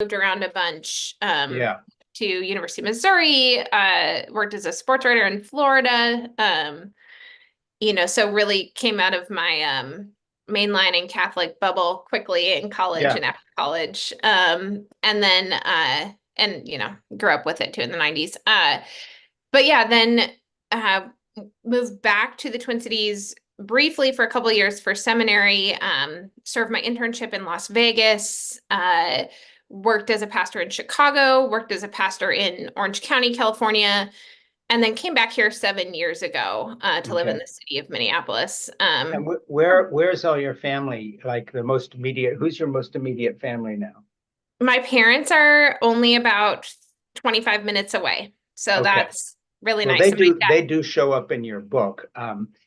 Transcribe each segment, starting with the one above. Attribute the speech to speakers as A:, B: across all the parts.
A: moved around a bunch.
B: Yeah.
A: To University of Missouri, worked as a sports writer in Florida. So really came out of my mainline and Catholic bubble quickly in college
B: Yeah.
A: and after college. And then grew up with it too in the 90s. But yeah, then uh moved back to the Twin Cities briefly for a couple of years for seminary, served my internship in Las Vegas, worked as a pastor in Chicago, worked as a pastor in Orange County, California, and then came back here 7 years ago to live in
B: Okay.
A: the city of Minneapolis.
B: And where's all your family? Like the most immediate, who's your most immediate family now?
A: My parents are only about 25 minutes away, so
B: Okay.
A: that's really
B: Well,
A: nice.
B: they do show up in your book.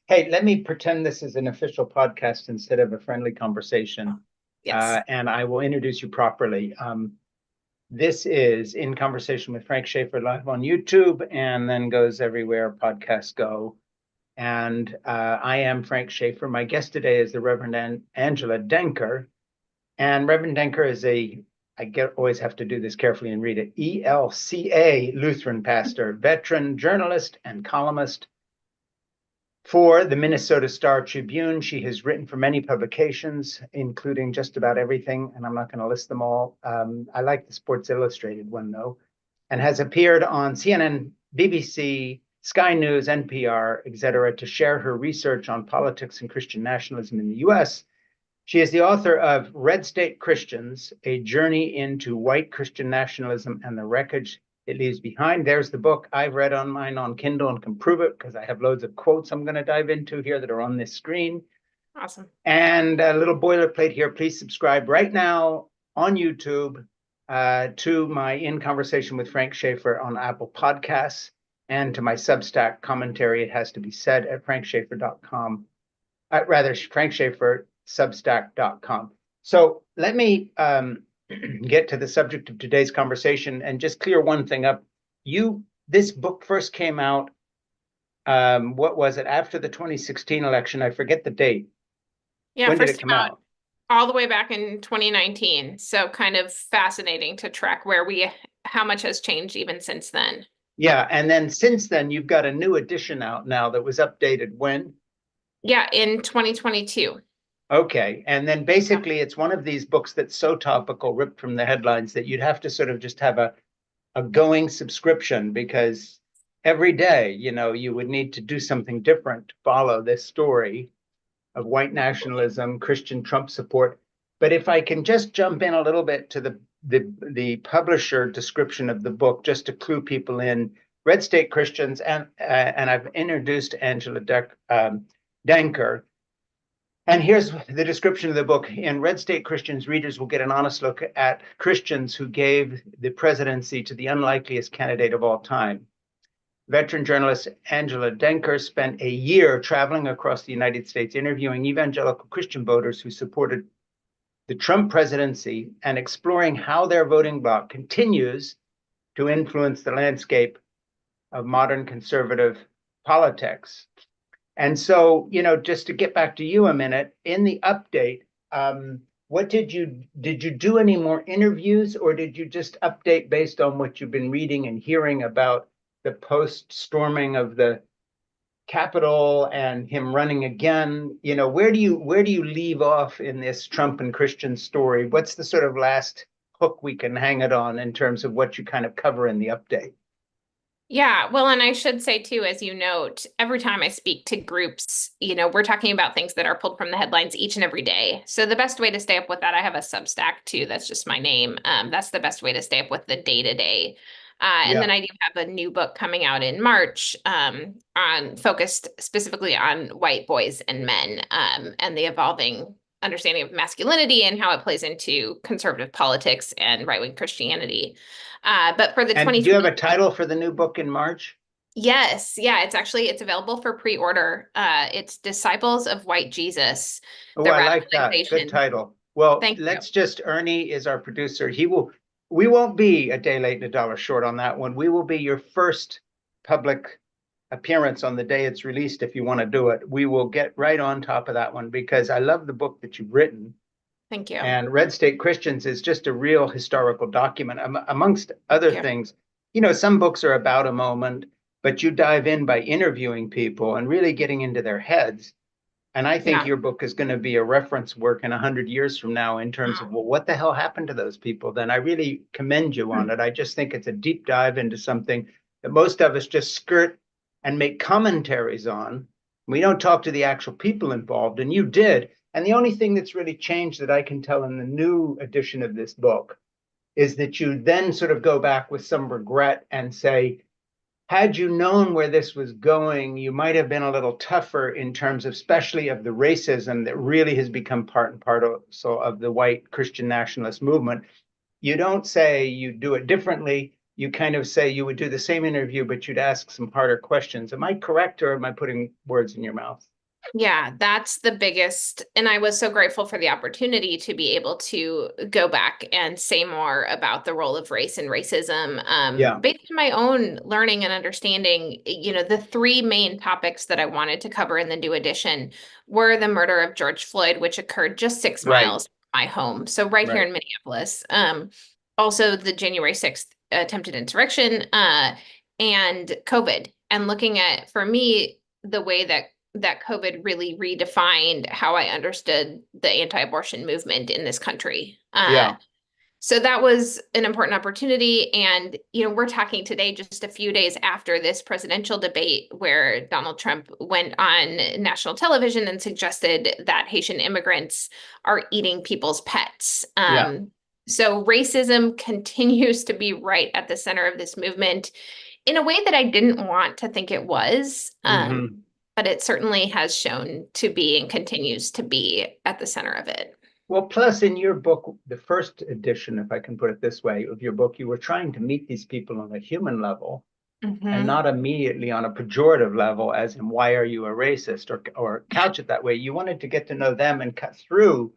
B: Hey, let me pretend this is an official podcast instead of a friendly conversation,
A: Yes.
B: and I will introduce you properly. This is In Conversation with Frank Schaeffer live on YouTube and then goes everywhere podcasts go. And I am Frank Schaeffer. My guest today is the Reverend Angela Denker. And Reverend Denker is always have to do this carefully and read it, ELCA Lutheran pastor, veteran journalist and columnist for the Minnesota Star Tribune. She has written for many publications, including just about everything, and I'm not going to list them all. I like the Sports Illustrated one, though, and has appeared on CNN, BBC, Sky News, NPR, etc., to share her research on politics and Christian nationalism in the U.S. She is the author of Red State Christians, A Journey into White Christian Nationalism and the Wreckage It Leaves Behind. There's the book. I've read on mine on Kindle and can prove it because I have loads of quotes I'm going to dive into here that are on this screen.
A: Awesome.
B: And a little boilerplate here. Please subscribe right now on YouTube to my In Conversation with Frank Schaeffer on Apple Podcasts and to my Substack commentary, it has to be said, at frankschaeffer.com. Rather, Frank Schaeffer, substack.com. So let me get to the subject of today's conversation and just clear one thing up. This book first came out, what was it, after the 2016 election? I forget the date.
A: Yeah,
B: when did it come out?
A: All the way back in 2019. So kind of fascinating to track how much has changed even since then.
B: Yeah, and then since then, you've got a new edition out now that was updated when?
A: Yeah, in 2022.
B: Okay, and then basically it's one of these books that's so topical, ripped from the headlines, that you'd have to sort of just have a going subscription because every day, you would need to do something different to follow this story of white nationalism, Christian Trump support. But if I can just jump in a little bit to the publisher description of the book, just to clue people in, Red State Christians, and I've introduced Angela Denker. And here's the description of the book. In Red State Christians, readers will get an honest look at Christians who gave the presidency to the unlikeliest candidate of all time. Veteran journalist Angela Denker spent a year traveling across the United States interviewing evangelical Christian voters who supported the Trump presidency and exploring how their voting bloc continues to influence the landscape of modern conservative politics. And so, just to get back to you a minute, in the update, what did you do any more interviews, or did you just update based on what you've been reading and hearing about the post-storming of the Capitol and him running again? Where do you leave off in this Trump and Christian story? What's the sort of last hook we can hang it on in terms of what you kind of cover in the update?
A: Yeah, well, and I should say too, as you note, every time I speak to groups, we're talking about things that are pulled from the headlines each and every day. So the best way to stay up with that, I have a Substack too. That's just my name. That's the best way to stay up with the day-to-day. And then I do have a new book coming out in March, focused specifically on white boys and men, and the evolving understanding of masculinity and how it plays into conservative politics and right-wing Christianity. But for the
B: And do you have a title for the new book in March?
A: Yes, yeah, it's available for pre-order. It's Disciples of White Jesus.
B: Oh, I like that. Good title. Well, Ernie is our producer. We won't be a day late and a dollar short on that one. We will be your first public appearance on the day it's released if you want to do it. We will get right on top of that one because I love the book that you've written.
A: Thank you.
B: And Red State Christians is just a real historical document, amongst other
A: Thank you.
B: things. Some books are about a moment, but you dive in by interviewing people and really getting into their heads. And I think
A: Yeah.
B: your book is going to be a reference work in 100 years from now in terms of, well, what the hell happened to those people? Then I really commend you on it. I just think it's a deep dive into something that most of us just skirt and make commentaries on. We don't talk to the actual people involved, and you did. And the only thing that's really changed that I can tell in the new edition of this book is that you then sort of go back with some regret and say, had you known where this was going, you might have been a little tougher in terms of, especially of the racism that really has become part and parcel of the white Christian nationalist movement. You don't say you do it differently. You kind of say you would do the same interview, but you'd ask some harder questions. Am I correct, or am I putting words in your mouth?
A: Yeah, that's the biggest. And I was so grateful for the opportunity to be able to go back and say more about the role of race and racism.
B: Yeah,
A: Based on my own learning and understanding, the three main topics that I wanted to cover in the new edition were the murder of George Floyd, which occurred just 6 miles
B: right,
A: from my home. So right here
B: right.
A: in Minneapolis. Also the January 6th attempted insurrection, and COVID. And looking at, for me, the way that COVID really redefined how I understood the anti-abortion movement in this country.
B: Yeah,
A: So that was an important opportunity. And, we're talking today just a few days after this presidential debate where Donald Trump went on national television and suggested that Haitian immigrants are eating people's pets.
B: yeah.
A: So racism continues to be right at the center of this movement in a way that I didn't want to think it was.
B: Hmm.
A: But it certainly has shown to be and continues to be at the center of it.
B: Well, plus in your book, the first edition, if I can put it this way, of your book, you were trying to meet these people on a human level and
A: Mm-hmm.
B: not immediately on a pejorative level, as in, why are you a racist, or couch it that way. You wanted to get to know them and cut through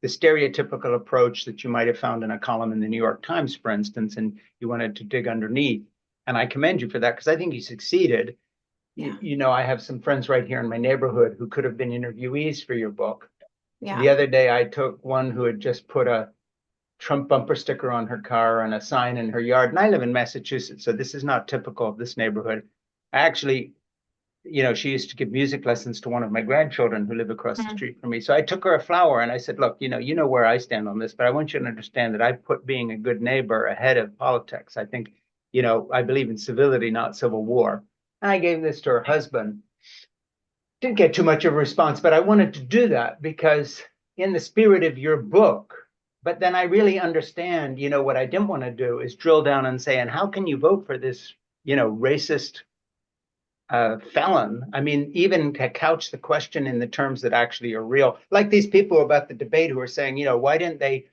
B: the stereotypical approach that you might have found in a column in the New York Times, for instance, and you wanted to dig underneath. And I commend you for that, because I think you succeeded.
A: Yeah.
B: I have some friends right here in my neighborhood who could have been interviewees for your book. The
A: Yeah.
B: other day, I took one who had just put a Trump bumper sticker on her car and a sign in her yard. And I live in Massachusetts, so this is not typical of this neighborhood. I actually, she used to give music lessons to one of my grandchildren who live across the
A: Mm.
B: street from me. So I took her a flower and I said, look, you know where I stand on this, but I want you to understand that I put being a good neighbor ahead of politics. I think, I believe in civility, not civil war. And I gave this to her husband. Didn't get too much of a response, but I wanted to do that because in the spirit of your book. But then I really understand, what I didn't want to do is drill down and say, and how can you vote for this, racist felon? I mean, even to couch the question in the terms that actually are real, like these people about the debate who are saying, why didn't they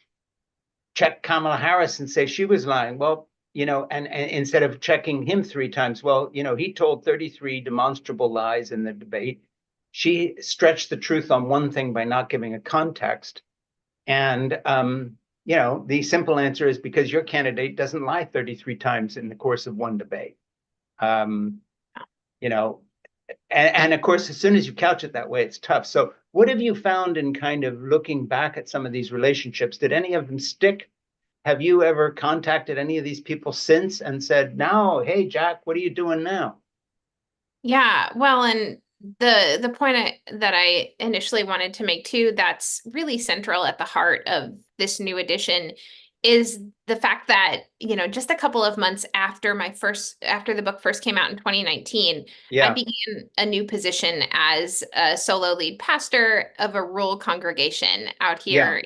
B: check Kamala Harris and say she was lying? Well, and instead of checking him 3 times, well, he told 33 demonstrable lies in the debate. She stretched the truth on one thing by not giving a context. And, the simple answer is because your candidate doesn't lie 33 times in the course of one debate. Um, you know, and of course, as soon as you couch it that way, it's tough. So what have you found in kind of looking back at some of these relationships? Did any of them stick? Have you ever contacted any of these people since and said, now, hey, Jack, what are you doing now?
A: Yeah. Well, and the point that I initially wanted to make too, that's really central at the heart of this new edition is the fact that, just a couple of months after the book first came out in 2019, I
B: Yeah,
A: began a new position as a solo lead pastor of a rural congregation out
B: yeah,
A: here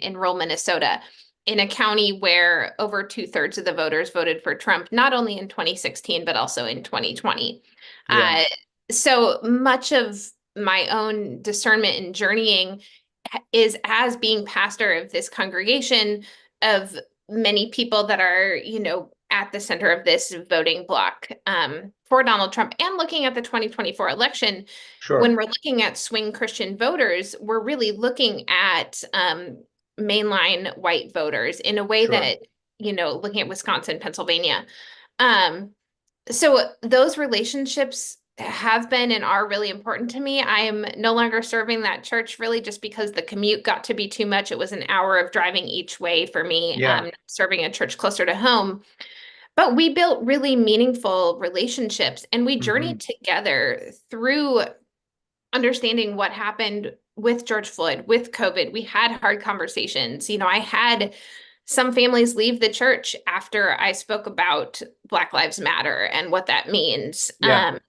A: in rural Minnesota, in a county where over 2/3 of the voters voted for Trump, not only in 2016, but also in 2020.
B: yeah,
A: Uh, so much of my own discernment and journeying is as being pastor of this congregation of many people that are, at the center of this voting block for Donald Trump, and looking at the 2024 election. When
B: sure,
A: we're looking at swing Christian voters, we're really looking at mainline white voters in a way
B: sure.
A: that, looking at Wisconsin, Pennsylvania. Um, so those relationships have been and are really important to me. I am no longer serving that church really just because the commute got to be too much. It was an hour of driving each way for me,
B: Yeah.
A: serving a church closer to home. But we built really meaningful relationships and we
B: Hmm.
A: journeyed together through understanding what happened with George Floyd, with COVID. We had hard conversations. I had some families leave the church after I spoke about Black Lives Matter and what that means.
B: Yeah.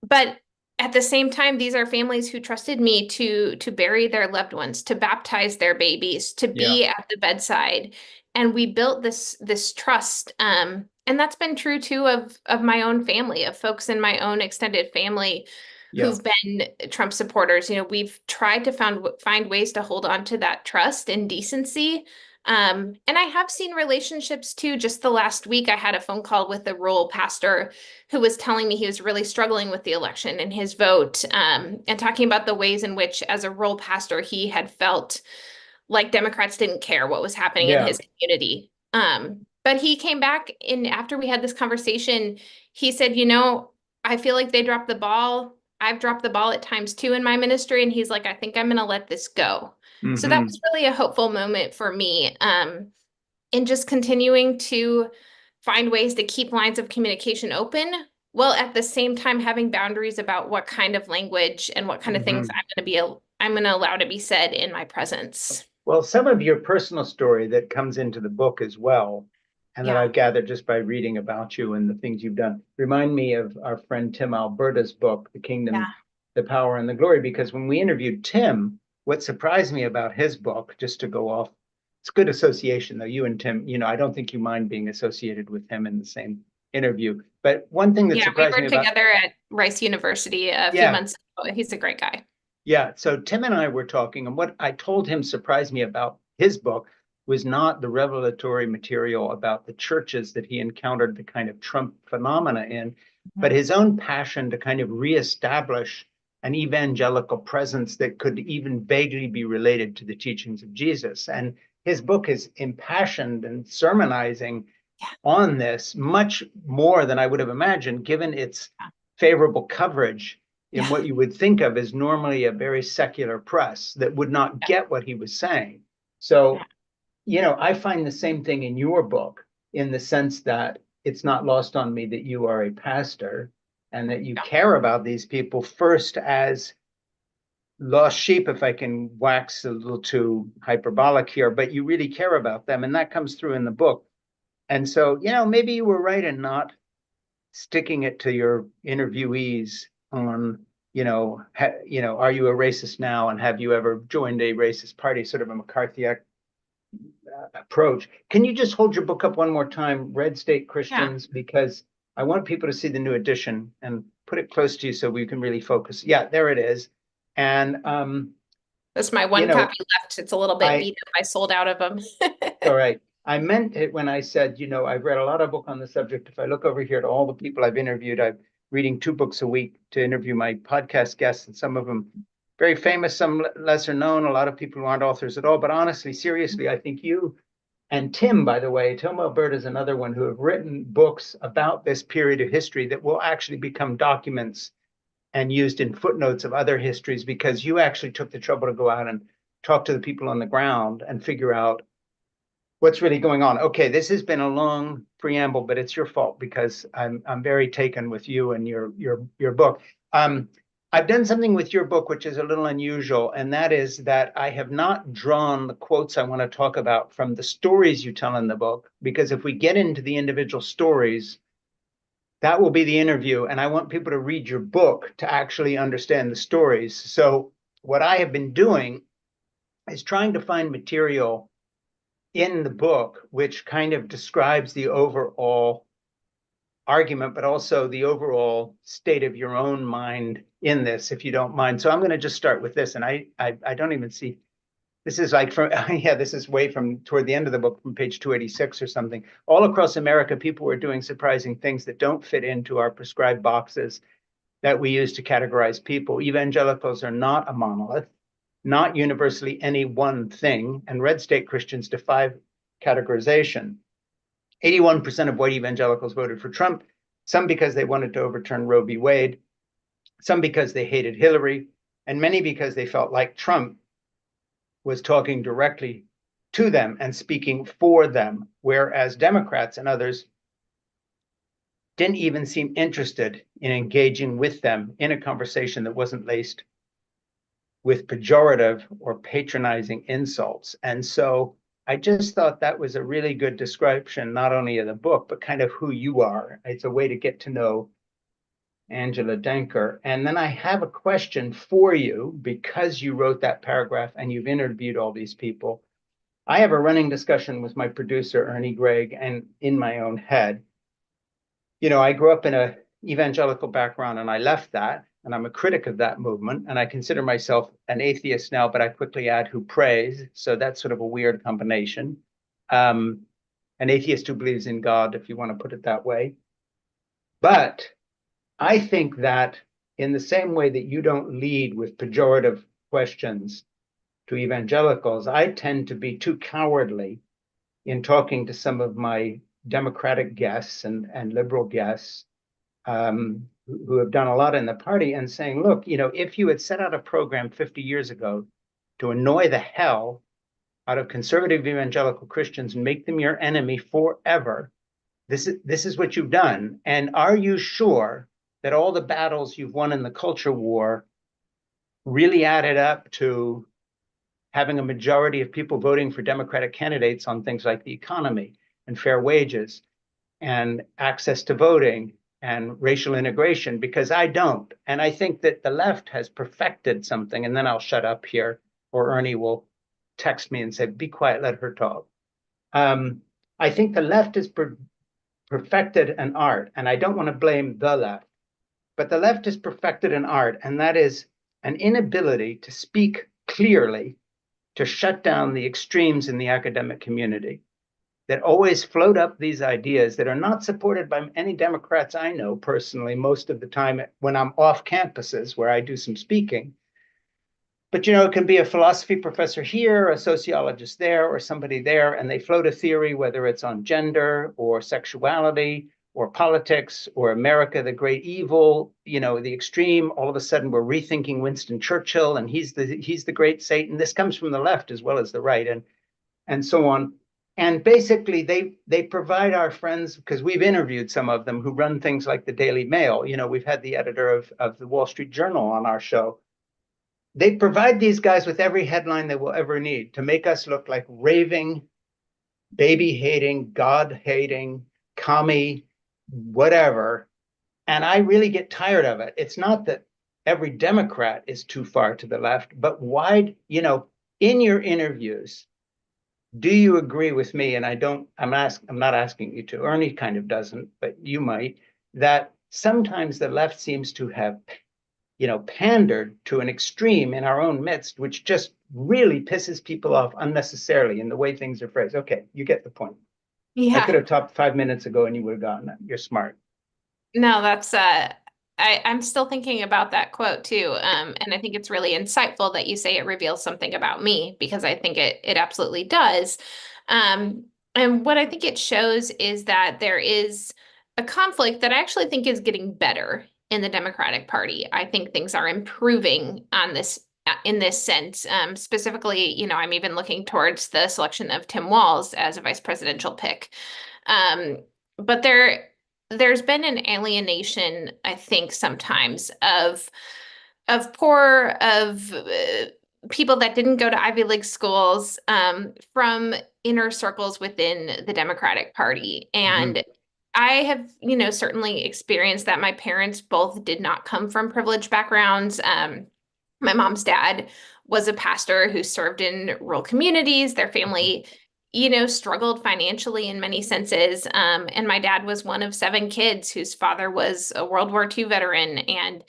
A: But at the same time, these are families who trusted me to bury their loved ones, to baptize their babies, to
B: Yeah.
A: be at the bedside. And we built this trust. And that's been true too of my own family, of folks in my own extended family
B: Yeah.
A: who've been Trump supporters. We've tried to find ways to hold on to that trust and decency. And I have seen relationships too. Just the last week, I had a phone call with a rural pastor who was telling me he was really struggling with the election and his vote, and talking about the ways in which, as a rural pastor, he had felt like Democrats didn't care what was happening in
B: Yeah.
A: his community. But he came back, and after we had this conversation, he said, I feel like they dropped the ball. I've dropped the ball at times too in my ministry. And he's like, I think I'm going to let this go. So that
B: Hmm.
A: was really a hopeful moment for me. In just continuing to find ways to keep lines of communication open, while at the same time having boundaries about what kind of language and what kind of things
B: Hmm.
A: I'm going to allow to be said in my presence.
B: Well, some of your personal story that comes into the book as well, and that
A: Yeah.
B: I've gathered just by reading about you and the things you've done, remind me of our friend Tim Alberta's book, The Kingdom,
A: Yeah.
B: the Power, and the Glory. Because when we interviewed Tim, what surprised me about his book, just to go off, it's good association, though. You and Tim, I don't think you mind being associated with him in the same interview. But one thing that
A: Yeah, we
B: surprised
A: were
B: me about,
A: together at Rice University a few
B: yeah,
A: months ago. He's a great guy.
B: yeah. So Tim and I were talking, and what I told him surprised me about his book was not the revelatory material about the churches that he encountered the kind of Trump phenomena in, but
A: Mhm.
B: his own passion to kind of reestablish an evangelical presence that could even vaguely be related to the teachings of Jesus. And his book is impassioned and sermonizing
A: Yeah.
B: on this much more than I would have imagined, given its favorable coverage in
A: Yeah.
B: what you would think of as normally a very secular press that would not get what he was saying.
A: Yeah.
B: So, I find the same thing in your book, in the sense that it's not lost on me that you are a pastor and that you
A: Yeah.
B: care about these people first as lost sheep, if I can wax a little too hyperbolic here, but you really care about them. And that comes through in the book. And so, maybe you were right in not sticking it to your interviewees on, are you a racist now? And have you ever joined a racist party? Sort of a McCarthyite approach. Can you just hold your book up one more time, Red State
A: Yeah.
B: Christians? Because I want people to see the new edition and put it close to you so we can really focus. Yeah, there it is. And,
A: That's my
B: you
A: one
B: know,
A: copy left. It's a little bit
B: I,
A: beat up. I sold out of them.
B: all right. I meant it when I said, I've read a lot of book on the subject. If I look over here to all the people I've interviewed, I'm reading 2 books a week to interview my podcast guests, and some of them very famous, some lesser known, a lot of people who aren't authors at all. But honestly, seriously, I think you and Tim, by the way, Tim Alberta is another one who have written books about this period of history that will actually become documents and used in footnotes of other histories, because you actually took the trouble to go out and talk to the people on the ground and figure out what's really going on. Okay, this has been a long preamble, but it's your fault because I'm very taken with you and your book. I've done something with your book which is a little unusual, and that is that I have not drawn the quotes I want to talk about from the stories you tell in the book, because if we get into the individual stories, that will be the interview, and I want people to read your book to actually understand the stories. So what I have been doing is trying to find material in the book, which kind of describes the overall argument, but also the overall state of your own mind in this, if you don't mind. So I'm going to just start with this, and I don't even see. This is like from yeah, this is way from toward the end of the book, from page 286 or something. All across America, people were doing surprising things that don't fit into our prescribed boxes that we use to categorize people. Evangelicals are not a monolith, not universally any one thing, and red state Christians defy categorization. 81% of white evangelicals voted for Trump. some because they wanted to overturn Roe v. Wade, some because they hated Hillary, and many because they felt like Trump was talking directly to them and speaking for them, whereas Democrats and others didn't even seem interested in engaging with them in a conversation that wasn't laced with pejorative or patronizing insults. And so I just thought that was a really good description, not only of the book, but kind of who you are. It's a way to get to know Angela Denker. And then I have a question for you, because you wrote that paragraph and you've interviewed all these people. I have a running discussion with my producer, Ernie Gregg, and in my own head. You know, I grew up in an evangelical background and I left that, and I'm a critic of that movement. And I consider myself an atheist now, but I quickly add who prays. So that's sort of a weird combination. An atheist who believes in God, if you want to put it that way. But I think that in the same way that you don't lead with pejorative questions to evangelicals, I tend to be too cowardly in talking to some of my Democratic guests and liberal guests who have done a lot in the party and saying, look, you know, if you had set out a program 50 years ago to annoy the hell out of conservative evangelical Christians and make them your enemy forever, this is what you've done. And are you sure that all the battles you've won in the culture war really added up to having a majority of people voting for Democratic candidates on things like the economy and fair wages and access to voting and racial integration? Because I don't. And I think that the left has perfected something, and then I'll shut up here, or Ernie will text me and say, be quiet, let her talk. I think the left has perfected an art, and I don't want to blame the left, but the left has perfected an art, and that is an inability to speak clearly, to shut down the extremes in the academic community that always float up these ideas that are not supported by any Democrats I know personally most of the time when I'm off campuses where I do some speaking. But, you know, it can be a philosophy professor here, a sociologist there, or somebody there, and they float a theory, whether it's on gender or sexuality or politics or America, the great evil, you know, the extreme. All of a sudden, we're rethinking Winston Churchill, and he's the great Satan. This comes from the left as well as the right, and so on. And basically, they provide our friends, because we've interviewed some of them who run things like the Daily Mail. You know, we've had the editor of the Wall Street Journal on our show. They provide these guys with every headline they will ever need to make us look like raving, baby-hating, God-hating, commie, whatever. And I really get tired of it. It's not that every Democrat is too far to the left, but why, you know, in your interviews, do you agree with me? And I'm not asking you to. Ernie kind of doesn't, but you might, that sometimes the left seems to have, you know, pandered to an extreme in our own midst, which just really pisses people off unnecessarily in the way things are phrased. Okay, you get the point. I could
A: Yeah.
B: have talked 5 minutes ago and you would have gotten it. You're smart.
A: No, that's I'm still thinking about that quote too. And I think it's really insightful that you say it reveals something about me, because I think it absolutely does. And what I think it shows is that there is a conflict that I actually think is getting better in the Democratic Party. I think things are improving on this in this sense. Specifically, you know, I'm even looking towards the selection of Tim Walz as a vice presidential pick. Um, but there's been an alienation, I think, sometimes of people that didn't go to Ivy League schools, from inner circles within the Democratic Party.
B: Mhm.
A: And I have, you know, certainly experienced that. My parents both did not come from privileged backgrounds. My mom's dad was a pastor who served in rural communities. Their family, you know, struggled financially in many senses. And my dad was one of seven kids whose father was a World War II veteran and,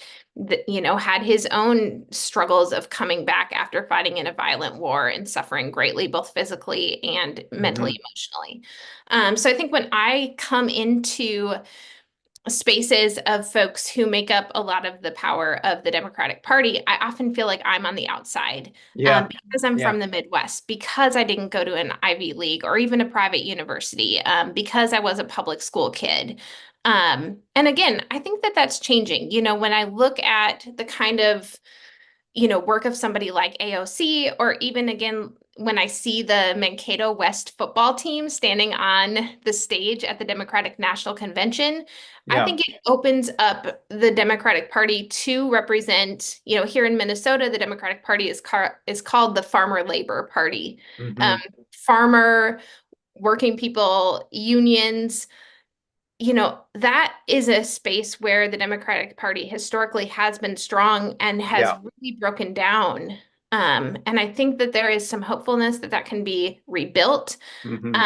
A: you know, had his own struggles of coming back after fighting in a violent war and suffering greatly, both physically and mentally,
B: Mhm.
A: emotionally. So I think when I come into spaces of folks who make up a lot of the power of the Democratic Party, I often feel like I'm on the outside,
B: Yeah.
A: because I'm
B: Yeah.
A: from the Midwest, because I didn't go to an Ivy League or even a private university, because I was a public school kid. And again, I think that that's changing. When I look at the kind of work of somebody like AOC, or even again, when I see the Mankato West football team standing on the stage at the Democratic National Convention, I
B: Yeah.
A: think it opens up the Democratic Party to represent, here in Minnesota, the Democratic Party is called the Farmer Labor Party. Um,
B: Hmm.
A: Farmer, working people, unions, that is a space where the Democratic Party historically has been strong and has
B: Yeah.
A: really broken down. And I think that there is some hopefulness that that can be rebuilt.
B: Hmm.
A: Um,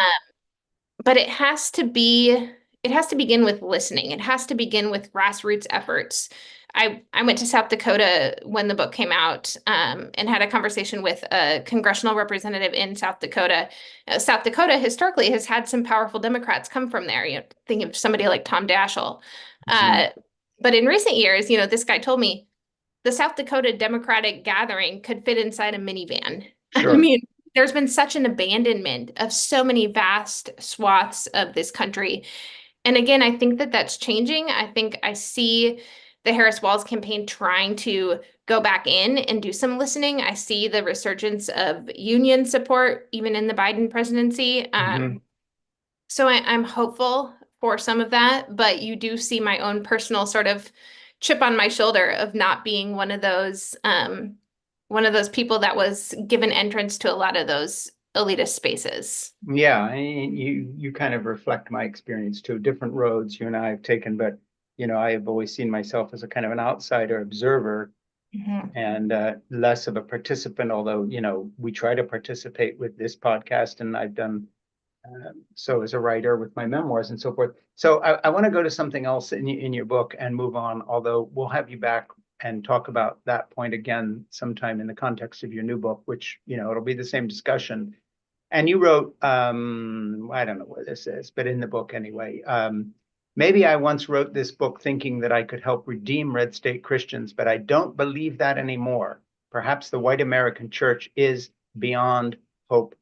A: but it has to begin with listening. It has to begin with grassroots efforts. I went to South Dakota when the book came out, and had a conversation with a congressional representative in South Dakota. South Dakota historically has had some powerful Democrats come from there. Think of somebody like Tom Daschle.
B: Hmm.
A: Uh, but in recent years, this guy told me the South Dakota Democratic gathering could fit inside a minivan. I
B: Sure.
A: mean, there's been such an abandonment of so many vast swaths of this country. And again, I think that that's changing. I think I see the Harris Walz campaign trying to go back in and do some listening. I see the resurgence of union support, even in the Biden presidency.
B: Hmm.
A: So I'm hopeful for some of that, but you do see my own personal sort of chip on my shoulder of not being one of those people that was given entrance to a lot of those elitist spaces.
B: Yeah, and you kind of reflect my experience too. Different roads you and I have taken, but I have always seen myself as a kind of an outsider observer
A: Mhm.
B: and less of a participant. Although we try to participate with this podcast, and I've done so as a writer with my memoirs and so forth. So I want to go to something else in your book and move on. Although we'll have you back and talk about that point again sometime in the context of your new book, which it'll be the same discussion. And you wrote, I don't know where this is, but in the book anyway. Maybe I once wrote this book thinking that I could help redeem red state Christians, but I don't believe that anymore. Perhaps the white American church is beyond hope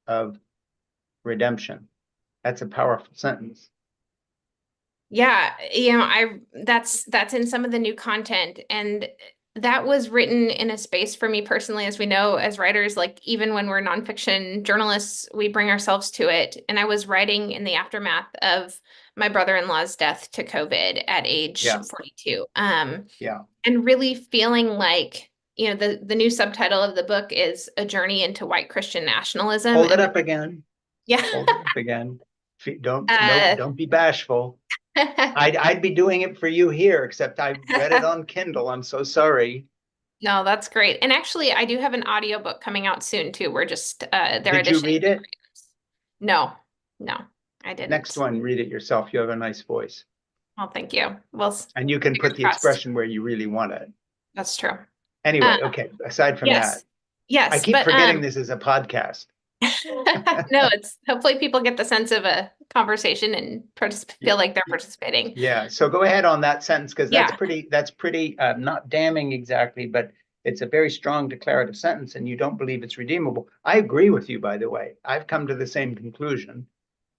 B: of redemption. That's a powerful sentence.
A: Yeah, that's in some of the new content, and that was written in a space for me personally, as we know, as writers, like even when we're nonfiction journalists, we bring ourselves to it. And I was writing in the aftermath of my brother-in-law's death to COVID at age
B: Yeah,
A: 42.
B: yeah.
A: And really feeling like, the new subtitle of the book is A Journey into White Christian Nationalism.
B: Hold it
A: And
B: up again.
A: yeah.
B: Hold it up again. Don't, nope,
A: uh
B: don't be bashful. I'd be doing it for you here, except I read it on Kindle. I'm so sorry.
A: No, that's great. And actually, I do have an audiobook coming out soon too. We're just their
B: Did you
A: edition.
B: read it?
A: No, no, I
B: Next
A: didn't.
B: one, read it yourself. You have a nice voice.
A: Well, thank you. Well,
B: And you can
A: fingers
B: put the
A: crossed.
B: expression where you really want it.
A: That's true. Uh,
B: Anyway, okay, aside from that,
A: yes,
B: I
A: yes,
B: keep
A: but
B: forgetting this is a podcast.
A: no, it's hopefully people get the sense of a conversation and feel like they're participating.
B: Yeah, so go ahead on that sentence because
A: Yeah.
B: that's pretty not damning exactly, but it's a very strong declarative sentence and you don't believe it's redeemable. I agree with you, by the way. I've come to the same conclusion.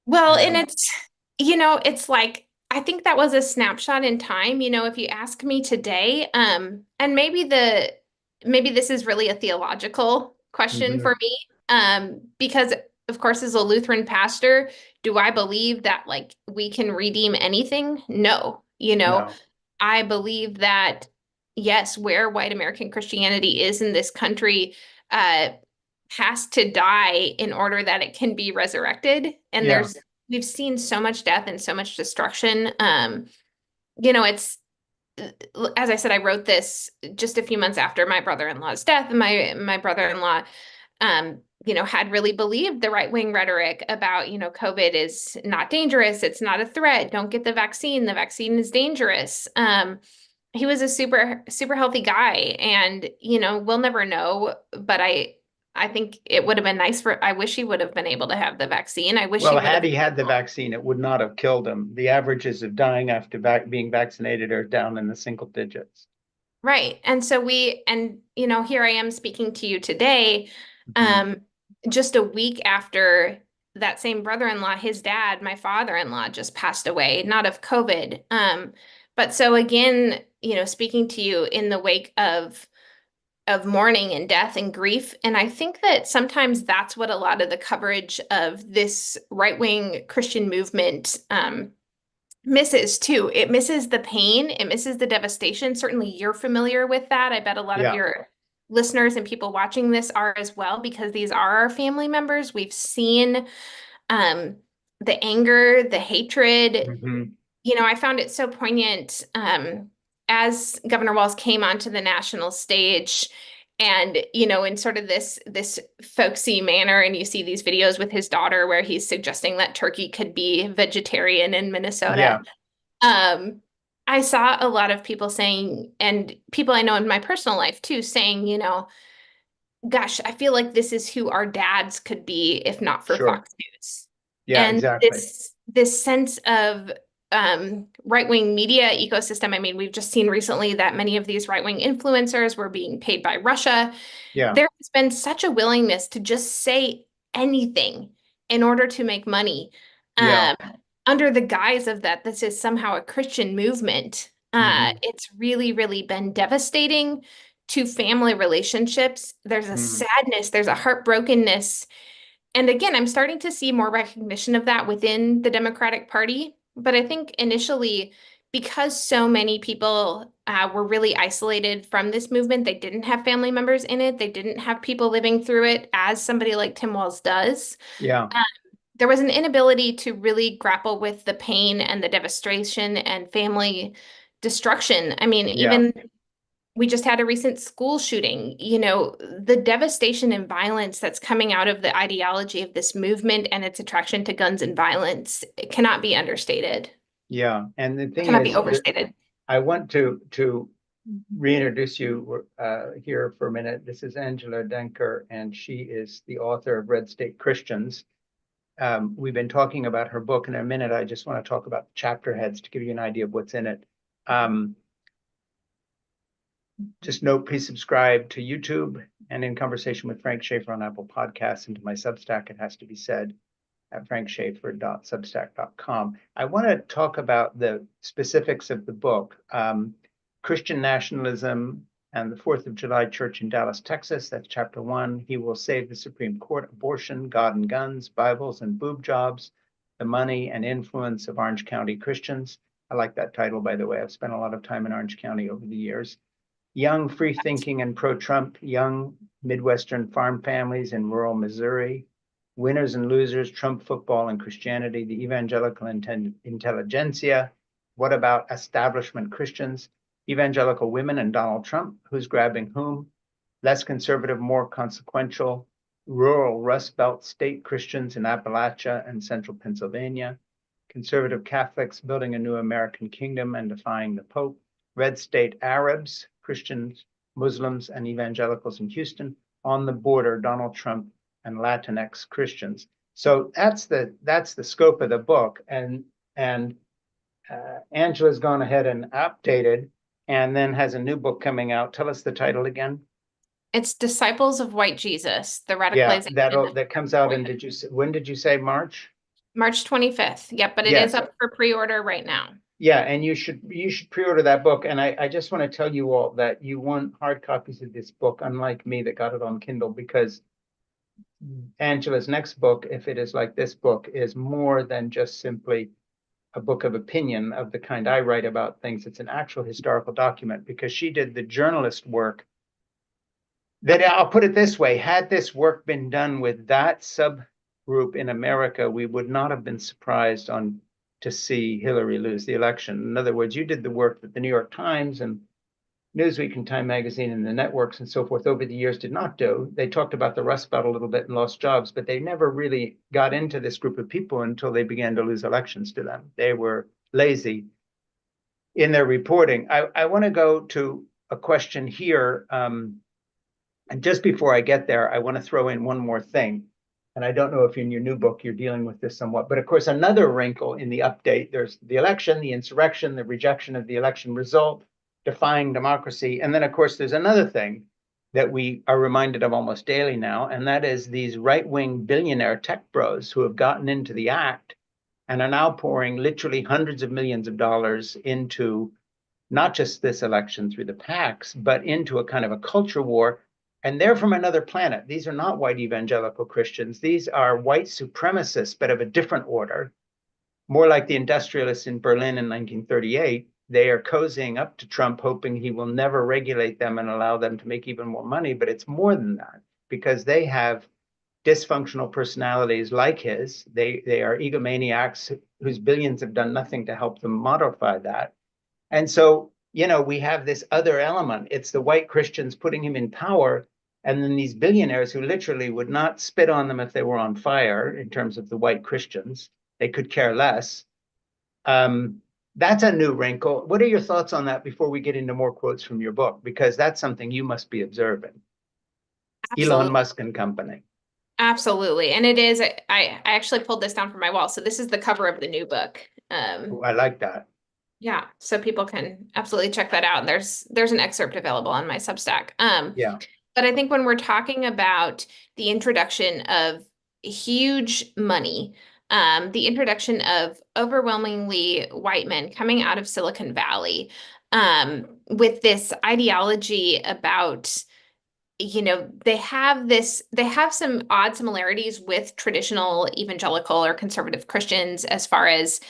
A: Well, and
B: Um,
A: it's like I think that was a snapshot in time. If you ask me today, and maybe this is really a theological question
B: mhm.
A: for me, because of course, as a Lutheran pastor, do I believe that like we can redeem anything? No.
B: No,
A: I believe that yes, where white American Christianity is in this country, uh, has to die in order that it can be resurrected. And
B: yeah,
A: we've seen so much death and so much destruction. It's as I said, I wrote this just a few months after my brother-in-law's death. And my brother-in-law, had really believed the right-wing rhetoric about, COVID is not dangerous, it's not a threat, don't get the vaccine is dangerous. He was a super, super healthy guy. And, we'll never know, but I think it would have been nice I wish he would have been able to have the vaccine. I wish he
B: Well,
A: would have
B: had he
A: been
B: had the
A: able.
B: vaccine, it would not have killed him. The averages of dying after being vaccinated are down in the single digits.
A: Right. And so here I am speaking to you today,
B: Mhm.
A: um, just a week after that same brother-in-law, his dad, my father-in-law, just passed away, not of COVID. But so again, speaking to you in the wake of mourning and death and grief. And I think that sometimes that's what a lot of the coverage of this right-wing Christian movement misses too. It misses the pain, it misses the devastation. Certainly you're familiar with that. I bet a lot of
B: Yeah.
A: your listeners and people watching this are as well, because these are our family members. We've seen um, the anger, the hatred.
B: Mhm.
A: I found it so poignant as Governor Walz came onto the national stage and, in sort of this folksy manner, and you see these videos with his daughter where he's suggesting that turkey could be vegetarian in Minnesota.
B: Yeah.
A: Um, I saw a lot of people saying, and people I know in my personal life too, saying, gosh, I feel like this is who our dads could be if not for
B: Sure.
A: Fox News.
B: Yeah,
A: And
B: exactly.
A: this sense of right-wing media ecosystem. I mean, we've just seen recently that many of these right-wing influencers were being paid by Russia.
B: Yeah.
A: There has been such a willingness to just say anything in order to make money,
B: Yeah.
A: um, under the guise of that this is somehow a Christian movement.
B: Mhm.
A: It's really, really been devastating to family relationships. There's a
B: Mhm.
A: sadness, there's a heartbrokenness. And again, I'm starting to see more recognition of that within the Democratic Party. But I think initially, because so many people were really isolated from this movement, they didn't have family members in it, they didn't have people living through it as somebody like Tim Walz does.
B: Yeah.
A: There was an inability to really grapple with the pain and the devastation and family destruction. I mean,
B: Yeah.
A: even we just had a recent school shooting. The devastation and violence that's coming out of the ideology of this movement and its attraction to guns and violence, it cannot be understated.
B: Yeah. And the
A: It
B: thing
A: cannot be
B: is that
A: overstated.
B: I want to reintroduce you here for a minute. This is Angela Denker, and she is the author of Red State Christians. We've been talking about her book. In a minute, I just want to talk about the chapter heads to give you an idea of what's in it. Just note, please subscribe to YouTube and In Conversation with Frank Schaeffer on Apple Podcasts, and to my Substack, it has to be said, at frankschaeffer.substack.com. I want to talk about the specifics of the book. Christian Nationalism and the 4th of July Church in Dallas, Texas. That's chapter 1. He will save the Supreme Court, abortion, God and guns, Bibles and boob jobs, the money and influence of Orange County Christians. I like that title, by the way. I've spent a lot of time in Orange County over the years. Young, free-thinking, and pro-Trump, young Midwestern farm families in rural Missouri, winners and losers, Trump football and Christianity, the evangelical intelligentsia. What about establishment Christians, evangelical women and Donald Trump, who's grabbing whom, less conservative, more consequential, rural Rust Belt state Christians in Appalachia and central Pennsylvania, conservative Catholics building a new American kingdom and defying the Pope, red state Arabs, Christians, Muslims, and evangelicals in Houston, on the border, Donald Trump and Latinx Christians. So that's the scope of the book, and Angela's gone ahead and updated, and then has a new book coming out. Tell us the title again.
A: It's Disciples of White Jesus, the
B: Yeah,
A: radicalization.
B: that comes out in, when did you say March?
A: March 25th. Yep, but it is
B: Yes.
A: up for pre-order right now.
B: Yeah, and you should pre-order that book. And I just want to tell you all that you want hard copies of this book, unlike me that got it on Kindle, because Angela's next book, if it is like this book, is more than just simply a book of opinion of the kind I write about things. It's an actual historical document, because she did the journalist work that, I'll put it this way, had this work been done with that subgroup in America, we would not have been surprised to see Hillary lose the election. In other words, you did the work that the New York Times and Newsweek and Time Magazine and the networks and so forth over the years did not do. They talked about the Rust Belt a little bit and lost jobs, but they never really got into this group of people until they began to lose elections to them. They were lazy in their reporting. I want to go to a question here And just before I get there, I want to throw in one more thing. And I don't know if in your new book you're dealing with this somewhat, but of course, another wrinkle in the update, there's the election, the insurrection, the rejection of the election result, defying democracy. And then, of course, there's another thing that we are reminded of almost daily now, and that is these right-wing billionaire tech bros who have gotten into the act and are now pouring literally hundreds of millions of dollars into not just this election through the PACs, but into a kind of a culture war. And they're from another planet. These are not white evangelical Christians. These are white supremacists, but of a different order, more like the industrialists in Berlin in 1938. They are cozying up to Trump, hoping he will never regulate them and allow them to make even more money. But it's more than that, because they have dysfunctional personalities like his. They are egomaniacs whose billions have done nothing to help them modify that. And so, we have this other element. It's the white Christians putting him in power, and then these billionaires who literally would not spit on them if they were on fire, in terms of the white Christians. They could care less. That's a new wrinkle. What are your thoughts on that before we get into more quotes from your book? Because that's something you must be observing. Elon
A: Absolutely.
B: Musk and company.
A: Absolutely. And it is, I actually pulled this down from my wall. So this is the cover of the new book.
B: Oh, I like that.
A: Yeah, so people can absolutely check that out. There's an excerpt available on my Substack.
B: Yeah,
A: But I think when we're talking about the introduction of huge money, the introduction of overwhelmingly white men coming out of Silicon Valley, with this ideology about, they have some odd similarities with traditional evangelical or conservative Christians as far as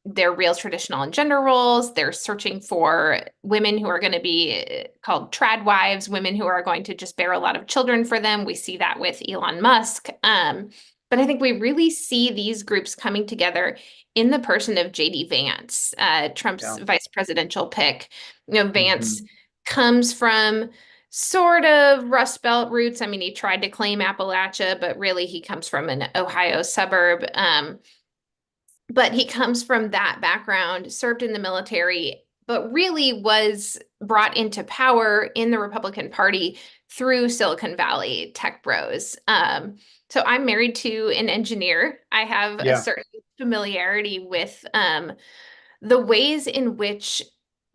A: their real traditional and gender roles. They're searching for women who are going to be called trad wives, women who are going to just bear a lot of children for them. We see that with Elon Musk. But I think we really see these groups coming together in the person of JD Vance, Trump's
B: yeah.
A: vice presidential pick. Vance
B: Mhm.
A: comes from sort of Rust Belt roots. I mean, he tried to claim Appalachia, but really he comes from an Ohio suburb. But he comes from that background, served in the military, but really was brought into power in the Republican Party through Silicon Valley tech bros. So I'm married to an engineer. I have a
B: Yeah,
A: certain familiarity with the ways in which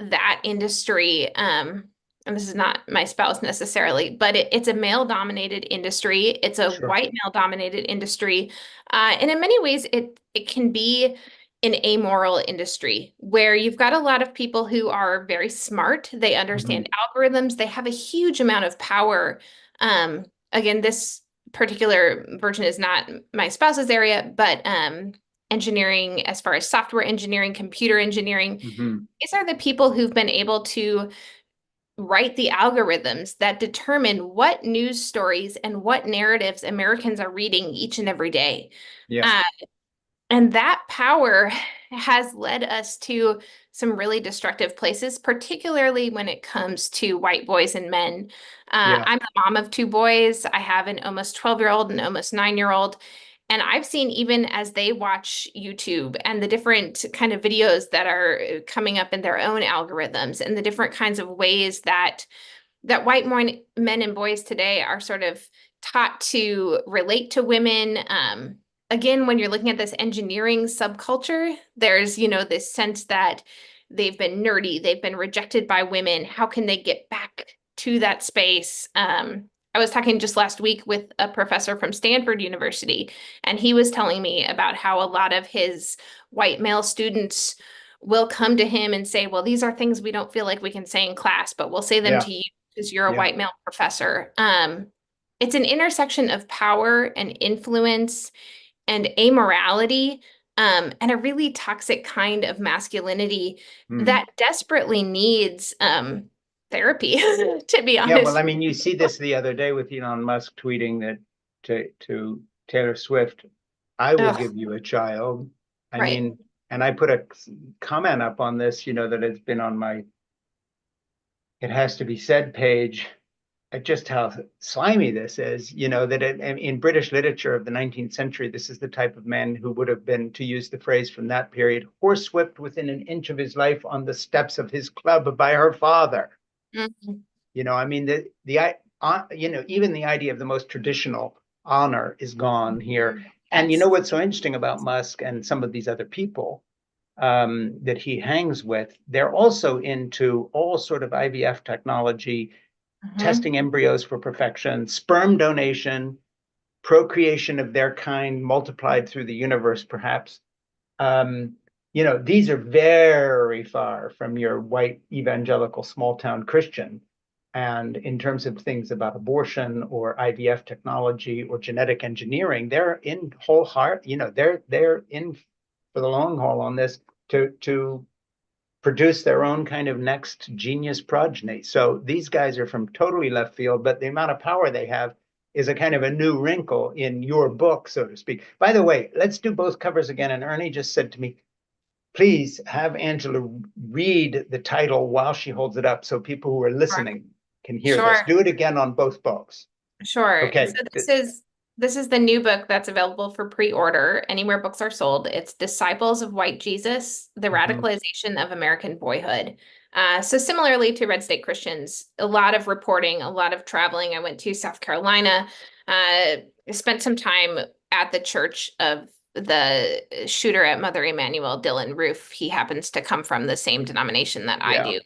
A: that industry, and this is not my spouse necessarily, but it's a male-dominated industry. It's a
B: sure.
A: white male-dominated industry. And in many ways, it can be an amoral industry where you've got a lot of people who are very smart. They
B: Mhm.
A: understand algorithms. They have a huge amount of power. Again, this particular version is not my spouse's area, but engineering, as far as software engineering, computer engineering,
B: Mhm.
A: these are the people who've been able to write the algorithms that determine what news stories and what narratives Americans are reading each and every day.
B: Yeah,
A: Uh, and that power has led us to some really destructive places, particularly when it comes to white boys and men.
B: yeah,
A: I'm the mom of two boys. I have an almost 12-year-old and almost 9-year-old. And I've seen, even as they watch YouTube and the different kind of videos that are coming up in their own algorithms and the different kinds of ways that men and boys today are sort of taught to relate to women. Again, when you're looking at this engineering subculture, there's, this sense that they've been nerdy, they've been rejected by women. How can they get back to that space? I was talking just last week with a professor from Stanford University, and he was telling me about how a lot of his white male students will come to him and say, well, these are things we don't feel like we can say in class, but we'll say them
B: yeah,
A: to you because you're a
B: yeah.
A: white male professor. It's an intersection of power and influence and amorality, and a really toxic kind of masculinity
B: Mm.
A: that desperately needs therapy, to be
B: Yeah, well,
A: honest.
B: I mean, you see this the other day with Elon Musk tweeting that to Taylor Swift, I will
A: Ugh,
B: give you a child. I
A: right.
B: mean, and I put a comment up on this, that it's been on my It Has to Be Said page, at just how slimy this is, that in British literature of the 19th century, this is the type of man who would have been, to use the phrase from that period, horsewhipped within an inch of his life on the steps of his club by her father.
A: Mhm.
B: I mean, the even the idea of the most traditional honor is gone here. And you
A: Yes.
B: know what's so interesting about Musk and some of these other people that he hangs with? They're also into all sort of IVF technology, testing embryos for perfection, sperm donation, procreation of their kind multiplied through the universe, perhaps. Um, these are very far from your white evangelical small town Christian. And in terms of things about abortion or IVF technology or genetic engineering, they're in whole heart, they're in for the long haul on this to produce their own kind of next genius progeny. So these guys are from totally left field, but the amount of power they have is a kind of a new wrinkle in your book, so to speak. By the way, let's do both covers again. And Ernie just said to me, please have Angela read the title while she holds it up so people who are
A: Sure.
B: listening can hear this.
A: Sure.
B: Do it again on both books.
A: Sure.
B: Okay.
A: So this is the new book that's available for pre-order anywhere books are sold. It's Disciples of White Jesus: The
B: Mhm.
A: Radicalization of American Boyhood. So similarly to Red State Christians, a lot of reporting, a lot of traveling. I went to South Carolina, spent some time at the church of the shooter at Mother Emanuel, Dylan Roof. He happens to come from the same denomination that I
B: Yeah.
A: do.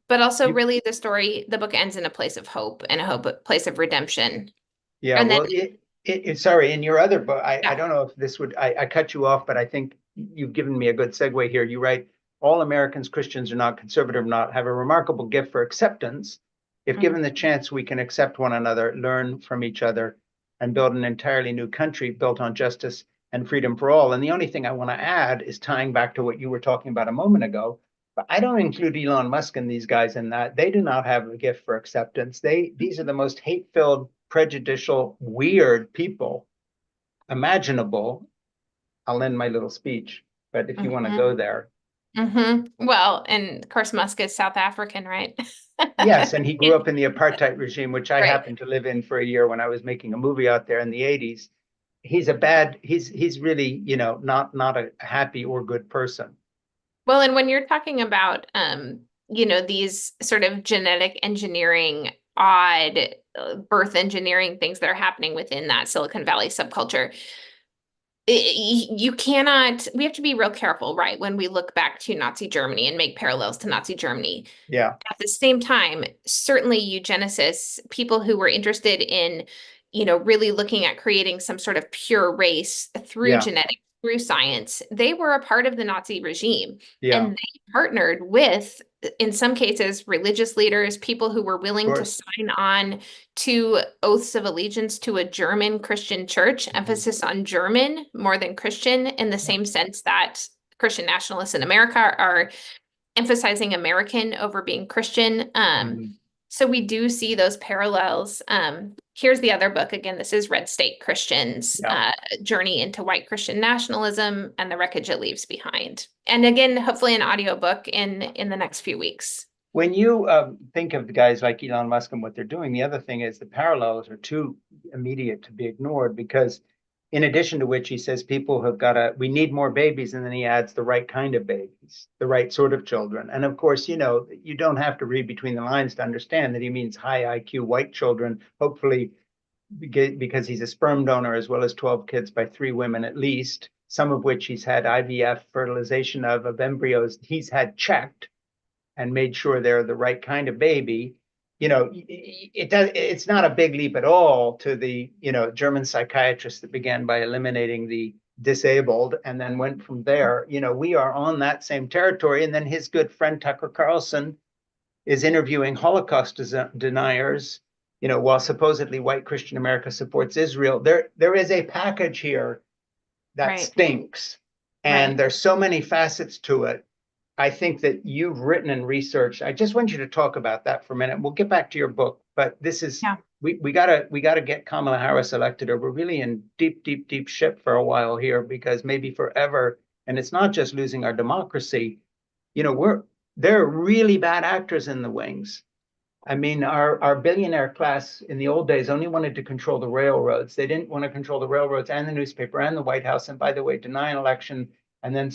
A: But also
B: You,
A: really the book ends in a place of hope and a place of redemption.
B: Yeah,
A: And then,
B: well, sorry, in your other book, I
A: yeah,
B: don't know if this would, I cut you off, but I think you've given me a good segue here. You write, all Americans, Christians or not, conservative or not, have a remarkable gift for acceptance. If
A: mhm,
B: given the chance, we can accept one another, learn from each other, and build an entirely new country built on justice and freedom for all. And the only thing I want to add is tying back to what you were talking about a moment ago. But I don't include Elon Musk and these guys in that. They do not have a gift for acceptance. These are the most hate-filled, prejudicial, weird people imaginable. I'll end my little speech, but if you want to go
A: mhm,
B: there.
A: Well, and of course, Musk is South African, right?
B: Yes, and he grew up in the apartheid regime, which I
A: Right.
B: happened to live in for a year when I was making a movie out there in the 80s. He's really, not a happy or good person.
A: Well, and when you're talking about, these sort of genetic engineering, odd birth engineering things that are happening within that Silicon Valley subculture, you cannot, we have to be real careful, right? When we look back to Nazi Germany and make parallels to Nazi Germany.
B: Yeah,
A: At the same time, certainly eugenicists, people who were interested in, really looking at creating some sort of pure race through
B: yeah,
A: genetics, through science, they were a part of the Nazi regime.
B: yeah,
A: And they partnered with, in some cases, religious leaders, people who were
B: of
A: willing to
B: course.
A: sign on to oaths of allegiance to a German Christian church,
B: Mhm.
A: emphasis on German more than Christian, in the
B: Yeah.
A: same sense that Christian nationalists in America are emphasizing American over being Christian.
B: Mhm.
A: So we do see those parallels. Here's the other book. Again, this is Red State Christians,
B: Yeah.
A: Journey into White Christian Nationalism and the Wreckage It Leaves Behind. And again, hopefully an audiobook in the next few weeks.
B: When you think of the guys like Elon Musk and what they're doing, the other thing is the parallels are too immediate to be ignored because, in addition to which, he says people have got to, we need more babies. And then he adds the right kind of babies, the right sort of children. And of course, you don't have to read between the lines to understand that he means high IQ white children, hopefully, because he's a sperm donor as well as 12 kids by 3 women at least, some of which he's had IVF fertilization of embryos he's had checked and made sure they're the right kind of baby. It's not a big leap at all to the German psychiatrist that began by eliminating the disabled and then went from there. We are on that same territory. And then his good friend Tucker Carlson is interviewing Holocaust deniers, while supposedly white Christian America supports Israel. There is a package here that
A: Right,
B: stinks. And
A: right.
B: there's so many facets to it. I think that you've written and researched. I just want you to talk about that for a minute. We'll get back to your book, but this is
A: Yeah.
B: we gotta get Kamala Harris elected, or we're really in deep, deep, deep shit for a while here, because maybe forever. And it's not just losing our democracy. We're there are really bad actors in the wings. I mean, our billionaire class in the old days only wanted to control the railroads. They didn't want to control the railroads and the newspaper and the White House. And by the way, deny an election And then,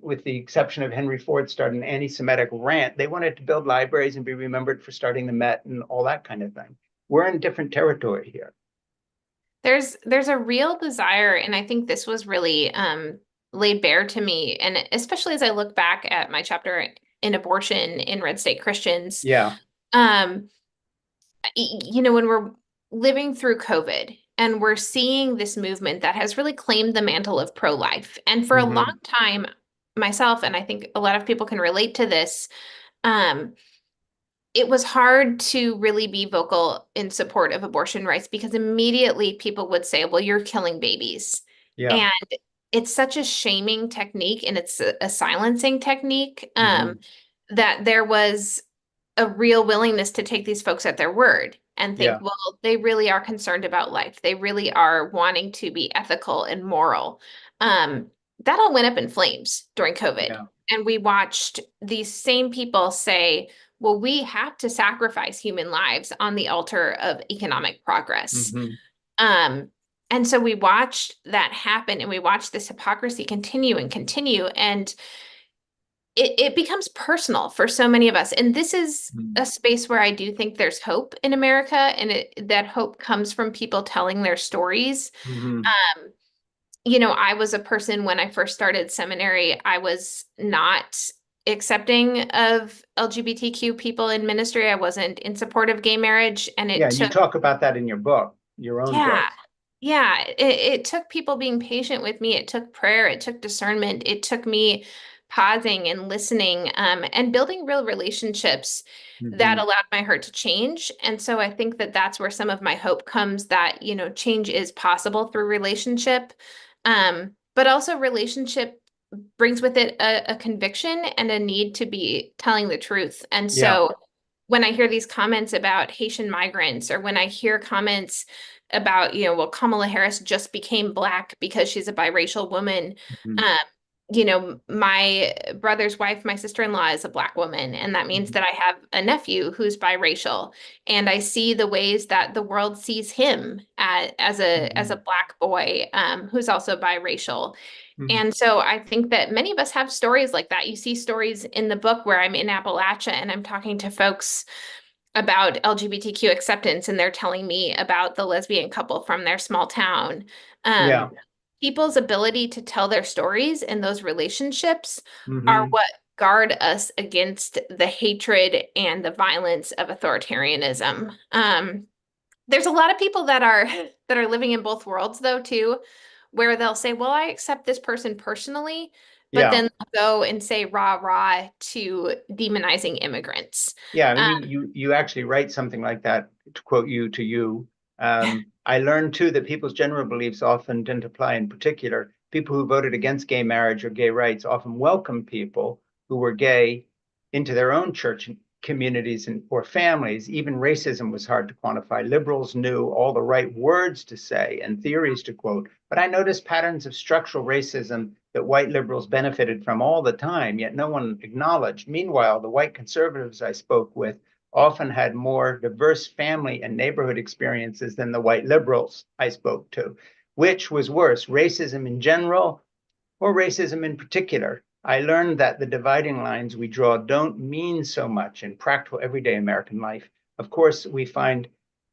B: with the exception of Henry Ford starting an anti-Semitic rant, they wanted to build libraries and be remembered for starting the Met and all that kind of thing. We're in different territory here.
A: There's a real desire, and I think this was really laid bare to me, and especially as I look back at my chapter in abortion in Red State Christians.
B: Yeah.
A: Um, when we're living through COVID and we're seeing this movement that has really claimed the mantle of pro-life. And for a long
B: Mm-hmm.
A: time, myself, and I think a lot of people can relate to this, um, it was hard to really be vocal in support of abortion rights because immediately people would say, well, you're killing babies.
B: Yeah.
A: And it's such a shaming technique and it's a silencing technique
B: Mm-hmm.
A: that there was a real willingness to take these folks at their word and think,
B: Yeah.
A: well, they really are concerned about life. They really are wanting to be ethical and moral. That all went up in flames during COVID.
B: Yeah.
A: And we watched these same people say, well, we have to sacrifice human lives on the altar of economic progress.
B: Mm-hmm.
A: Um, and so we watched that happen and we watched this hypocrisy continue and continue. And it becomes personal for so many of us. And this is
B: Mm-hmm.
A: a space where I do think there's hope in America, and that hope comes from people telling their stories.
B: Mm-hmm.
A: Um, I was a person when I first started seminary, I was not accepting of LGBTQ people in ministry. I wasn't in support of gay marriage, and
B: Yeah,
A: it
B: and you
A: took,
B: talk about that in your book, your own
A: yeah,
B: book.
A: yeah, it took people being patient with me. It took prayer. It took discernment. It took me pausing and listening, and building real relationships that
B: Mm-hmm.
A: allowed my heart to change. And so I think that that's where some of my hope comes that, change is possible through relationship. But also relationship brings with it a conviction and a need to be telling the truth. And
B: Yeah.
A: so when I hear these comments about Haitian migrants, or when I hear comments about, well, Kamala Harris just became Black because she's a biracial woman.
B: Mm-hmm.
A: Um, my brother's wife, my sister-in-law, is a Black woman, and that means
B: Mm-hmm.
A: that I have a nephew who's biracial, and I see the ways that the world sees him as a
B: Mm-hmm.
A: Black boy, who's also biracial.
B: Mm-hmm.
A: And so I think that many of us have stories like that. You see stories in the book where I'm in Appalachia and I'm talking to folks about LGBTQ acceptance, and they're telling me about the lesbian couple from their small town.
B: Yeah.
A: People's ability to tell their stories and those relationships are
B: Mm-hmm.
A: what guard us against the hatred and the violence of authoritarianism. There's a lot of people that are living in both worlds though too, where they'll say, "Well, I accept this person personally," but
B: Yeah.
A: then they'll go and say rah rah to demonizing immigrants.
B: Yeah, and
A: Um,
B: you actually write something like that, to quote you to you. I learned too that people's general beliefs often didn't apply. In particular, people who voted against gay marriage or gay rights often welcomed people who were gay into their own church communities or families. Even racism was hard to quantify. Liberals knew all the right words to say and theories to quote, but I noticed patterns of structural racism that white liberals benefited from all the time, yet no one acknowledged. Meanwhile, the white conservatives I spoke with often had more diverse family and neighborhood experiences than the white liberals I spoke to. Which was worse, racism in general or racism in particular? I learned that the dividing lines we draw don't mean so much in practical everyday American life. Of course, we find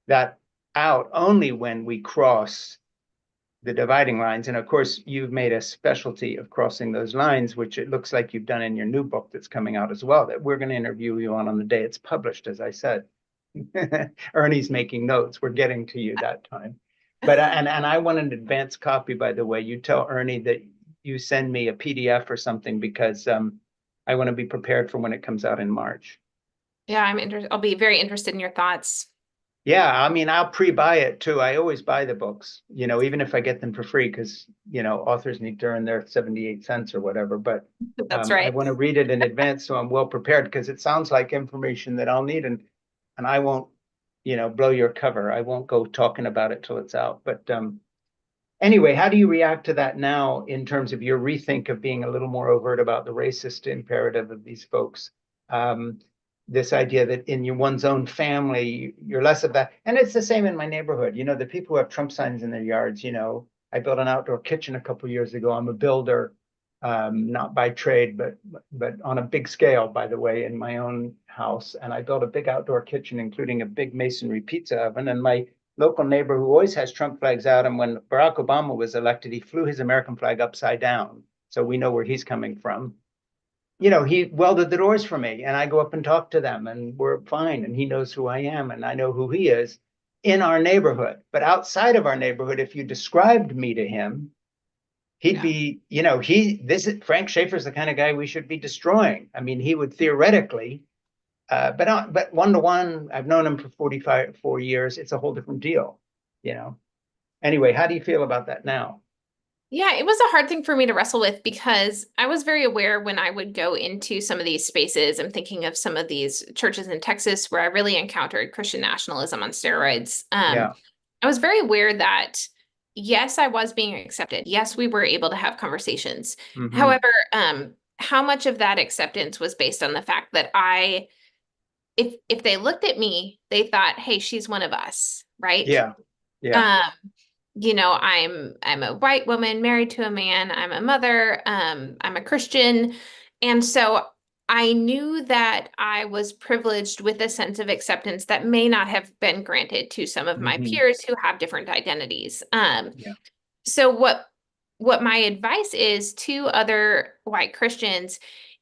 B: that out only when we cross the dividing lines. And of course, you've made a specialty of crossing those lines, which it looks like you've done in your new book that's coming out as well, that we're going to interview you on the day it's published, as I said. Ernie's making notes. We're getting to you that time. But and I want an advance copy, by the way. You tell Ernie that you send me a PDF or something because I want to be prepared for when it comes out in March.
A: yeah, I'm interested. I'll be very interested in your thoughts.
B: Yeah, I mean, I'll pre-buy it too. I always buy the books, even if I get them for free, because, authors need to earn their 78 cents or whatever. But
A: That's
B: I
A: right.
B: want to read it in advance so I'm well prepared because it sounds like information that I'll need, and I won't, blow your cover. I won't go talking about it till it's out. But anyway, how do you react to that now in terms of your rethink of being a little more overt about the racist imperative of these folks? This idea that in one's own family, you're less of that. And it's the same in my neighborhood. The people who have Trump signs in their yards, I built an outdoor kitchen a couple of years ago. I'm a builder. not by trade, but on a big scale, by the way, in my own house. And I built a big outdoor kitchen, including a big masonry pizza oven. And my local neighbor, who always has Trump flags out, and when Barack Obama was elected, he flew his American flag upside down. So we know where he's coming from. He welded the doors for me, and I go up and talk to them, and we're fine. And he knows who I am, and I know who he is in our neighborhood. But outside of our neighborhood, if you described me to him, he'd be, Frank Schaeffer's the kind of guy we should be destroying. I mean, he would theoretically, but one-to-one, I've known him for 4 years. It's a whole different deal, Anyway, how do you feel about that now?
A: Yeah, it was a hard thing for me to wrestle with because I was very aware when I would go into some of these spaces. I'm thinking of some of these churches in Texas where I really encountered Christian nationalism on steroids.
B: Yeah.
A: I was very aware that, yes, I was being accepted. Yes, we were able to have conversations.
B: Mm-hmm.
A: However, how much of that acceptance was based on the fact that if they looked at me, they thought, hey, she's one of us, right?
B: Yeah. Yeah.
A: I'm a white woman married to a man. I'm a mother. I'm a Christian. And so I knew that I was privileged with a sense of acceptance that may not have been granted to some of my peers who have different identities. So what my advice is to other white Christians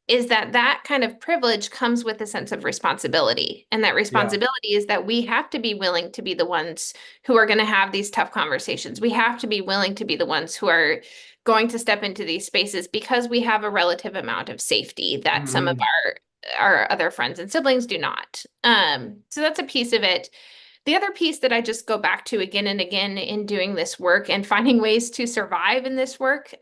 A: is that kind of privilege comes with a sense of responsibility. And that responsibility is that we have to be willing to be the ones who are going to have these tough conversations. We have to be willing to be the ones who are going to step into these spaces because we have a relative amount of safety that some of our other friends and siblings do not. So that's a piece of it. The other piece that I just go back to again and again in doing this work and finding ways to survive in this work,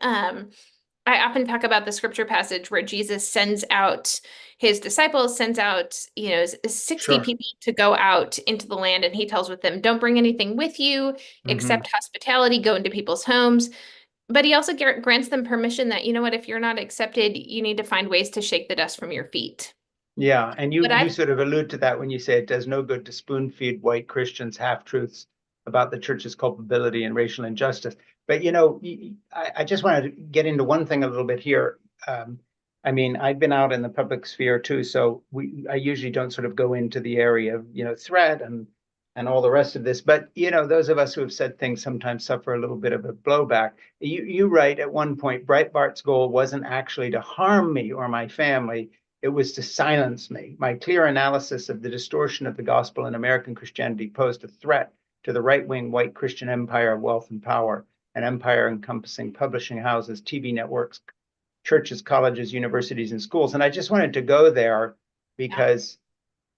A: I often talk about the scripture passage where Jesus sends out his disciples, sends out, 60 people to go out into the land, and he tells with them, don't bring anything with you except hospitality, go into people's homes. But he also grants them permission that, you know what, if you're not accepted, you need to find ways to shake the dust from your feet.
B: Yeah, and you sort of allude to that when you say it does no good to spoon feed white Christians half-truths about the church's culpability and racial injustice. But, I just want to get into one thing a little bit here. I mean, I've been out in the public sphere too, so I usually don't sort of go into the area of, threat and all the rest of this. But, those of us who have said things sometimes suffer a little bit of a blowback. You write at one point, Breitbart's goal wasn't actually to harm me or my family. It was to silence me. My clear analysis of the distortion of the gospel in American Christianity posed a threat to the right-wing white Christian empire of wealth and power, an empire encompassing publishing houses, TV networks, churches, colleges, universities, and schools. And I just wanted to go there because,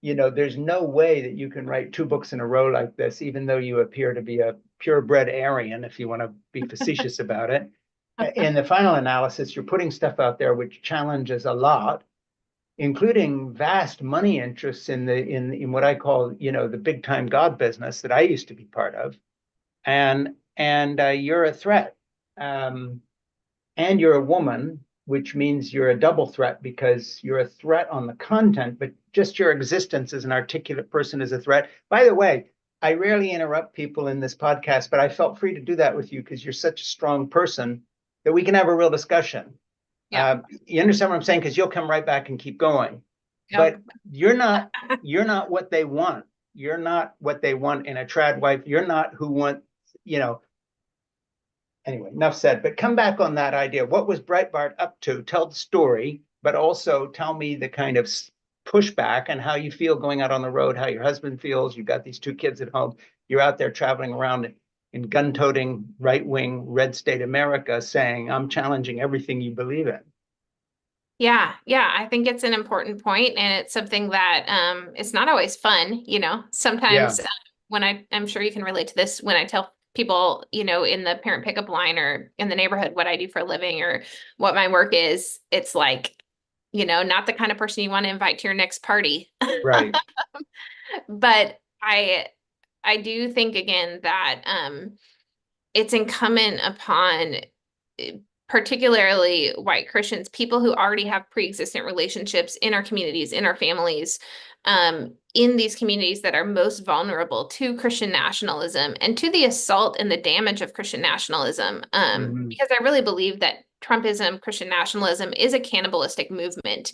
B: there's no way that you can write 2 books in a row like this, even though you appear to be a purebred Aryan, if you want to be facetious about it. In the final analysis, you're putting stuff out there which challenges a lot, including vast money interests in what I call, the big time God business that I used to be part of. And you're a threat. And you're a woman, which means you're a double threat because you're a threat on the content, but just your existence as an articulate person is a threat. By the way, I rarely interrupt people in this podcast, but I felt free to do that with you because you're such a strong person that we can have a real discussion.
A: Yeah.
B: You understand what I'm saying? Because you'll come right back and keep going. But you're not what they want. You're not what they want in a trad wife. You're not who want, Anyway, enough said. But come back on that idea. What was Breitbart up to? Tell the story, but also tell me the kind of pushback and how you feel going out on the road, how your husband feels. You've got these 2 kids at home. You're out there traveling around in gun-toting right-wing red state America saying, I'm challenging everything you believe in.
A: Yeah, I think it's an important point, and it's something that it's not always fun, sometimes when I'm sure you can relate to this when I tell people, in the parent pickup line or in the neighborhood what I do for a living or what my work is, it's like, not the kind of person you want to invite to your next party.
B: Right.
A: But I do think again that it's incumbent upon particularly white Christians, people who already have pre-existent relationships in our communities, in our families, in these communities that are most vulnerable to Christian nationalism and to the assault and the damage of Christian nationalism. Because I really believe that Trumpism, Christian nationalism is a cannibalistic movement.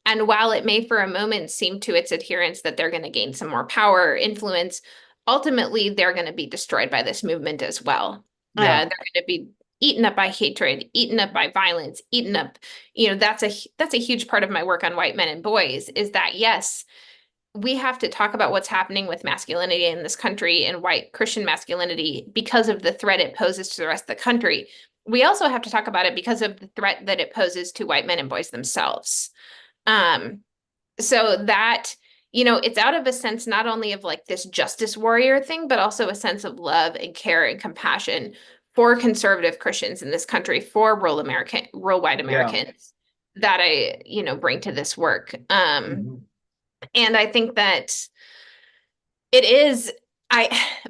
A: And while it may for a moment seem to its adherents that they're going to gain some more power or influence, ultimately they're going to be destroyed by this movement as well.
B: Yeah.
A: They're going to be eaten up by hatred, eaten up by violence, eaten up. That's a huge part of my work on white men and boys, is that yes, we have to talk about what's happening with masculinity in this country and white Christian masculinity because of the threat it poses to the rest of the country. We also have to talk about it because of the threat that it poses to white men and boys themselves. So that, it's out of a sense not only of like this justice warrior thing, but also a sense of love and care and compassion for conservative Christians in this country, for rural white
B: Yeah.
A: Americans that I, bring to this work.
B: Mhm.
A: And I think that it is,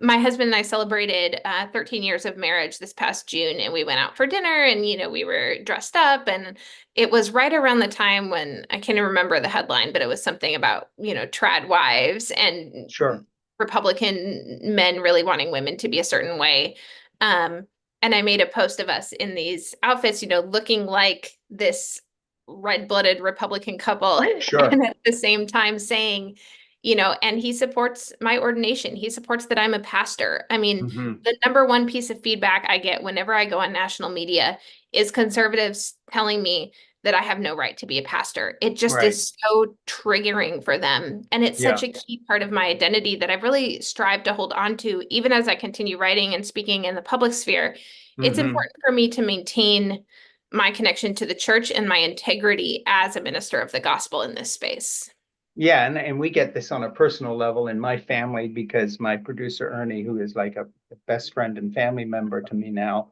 A: my husband and I celebrated 13 years of marriage this past June, and we went out for dinner and, we were dressed up, and it was right around the time when I can't even remember the headline, but it was something about, trad wives and
B: Sure.
A: Republican men really wanting women to be a certain way. And I made a post of us in these outfits, looking like this red-blooded Republican couple,
B: Sure.
A: and at the same time saying, and he supports my ordination. He supports that I'm a pastor. I mean,
B: Mhm.
A: the number one piece of feedback I get whenever I go on national media is conservatives telling me that I have no right to be a pastor. It just
B: Right.
A: is so triggering for them. And it's
B: Yeah.
A: such a key part of my identity that I've really strived to hold on to, even as I continue writing and speaking in the public sphere. It's
B: Mhm.
A: important for me to maintain my connection to the church and my integrity as a minister of the gospel in this space.
B: Yeah, and we get this on a personal level in my family because my producer Ernie, who is like a best friend and family member to me now,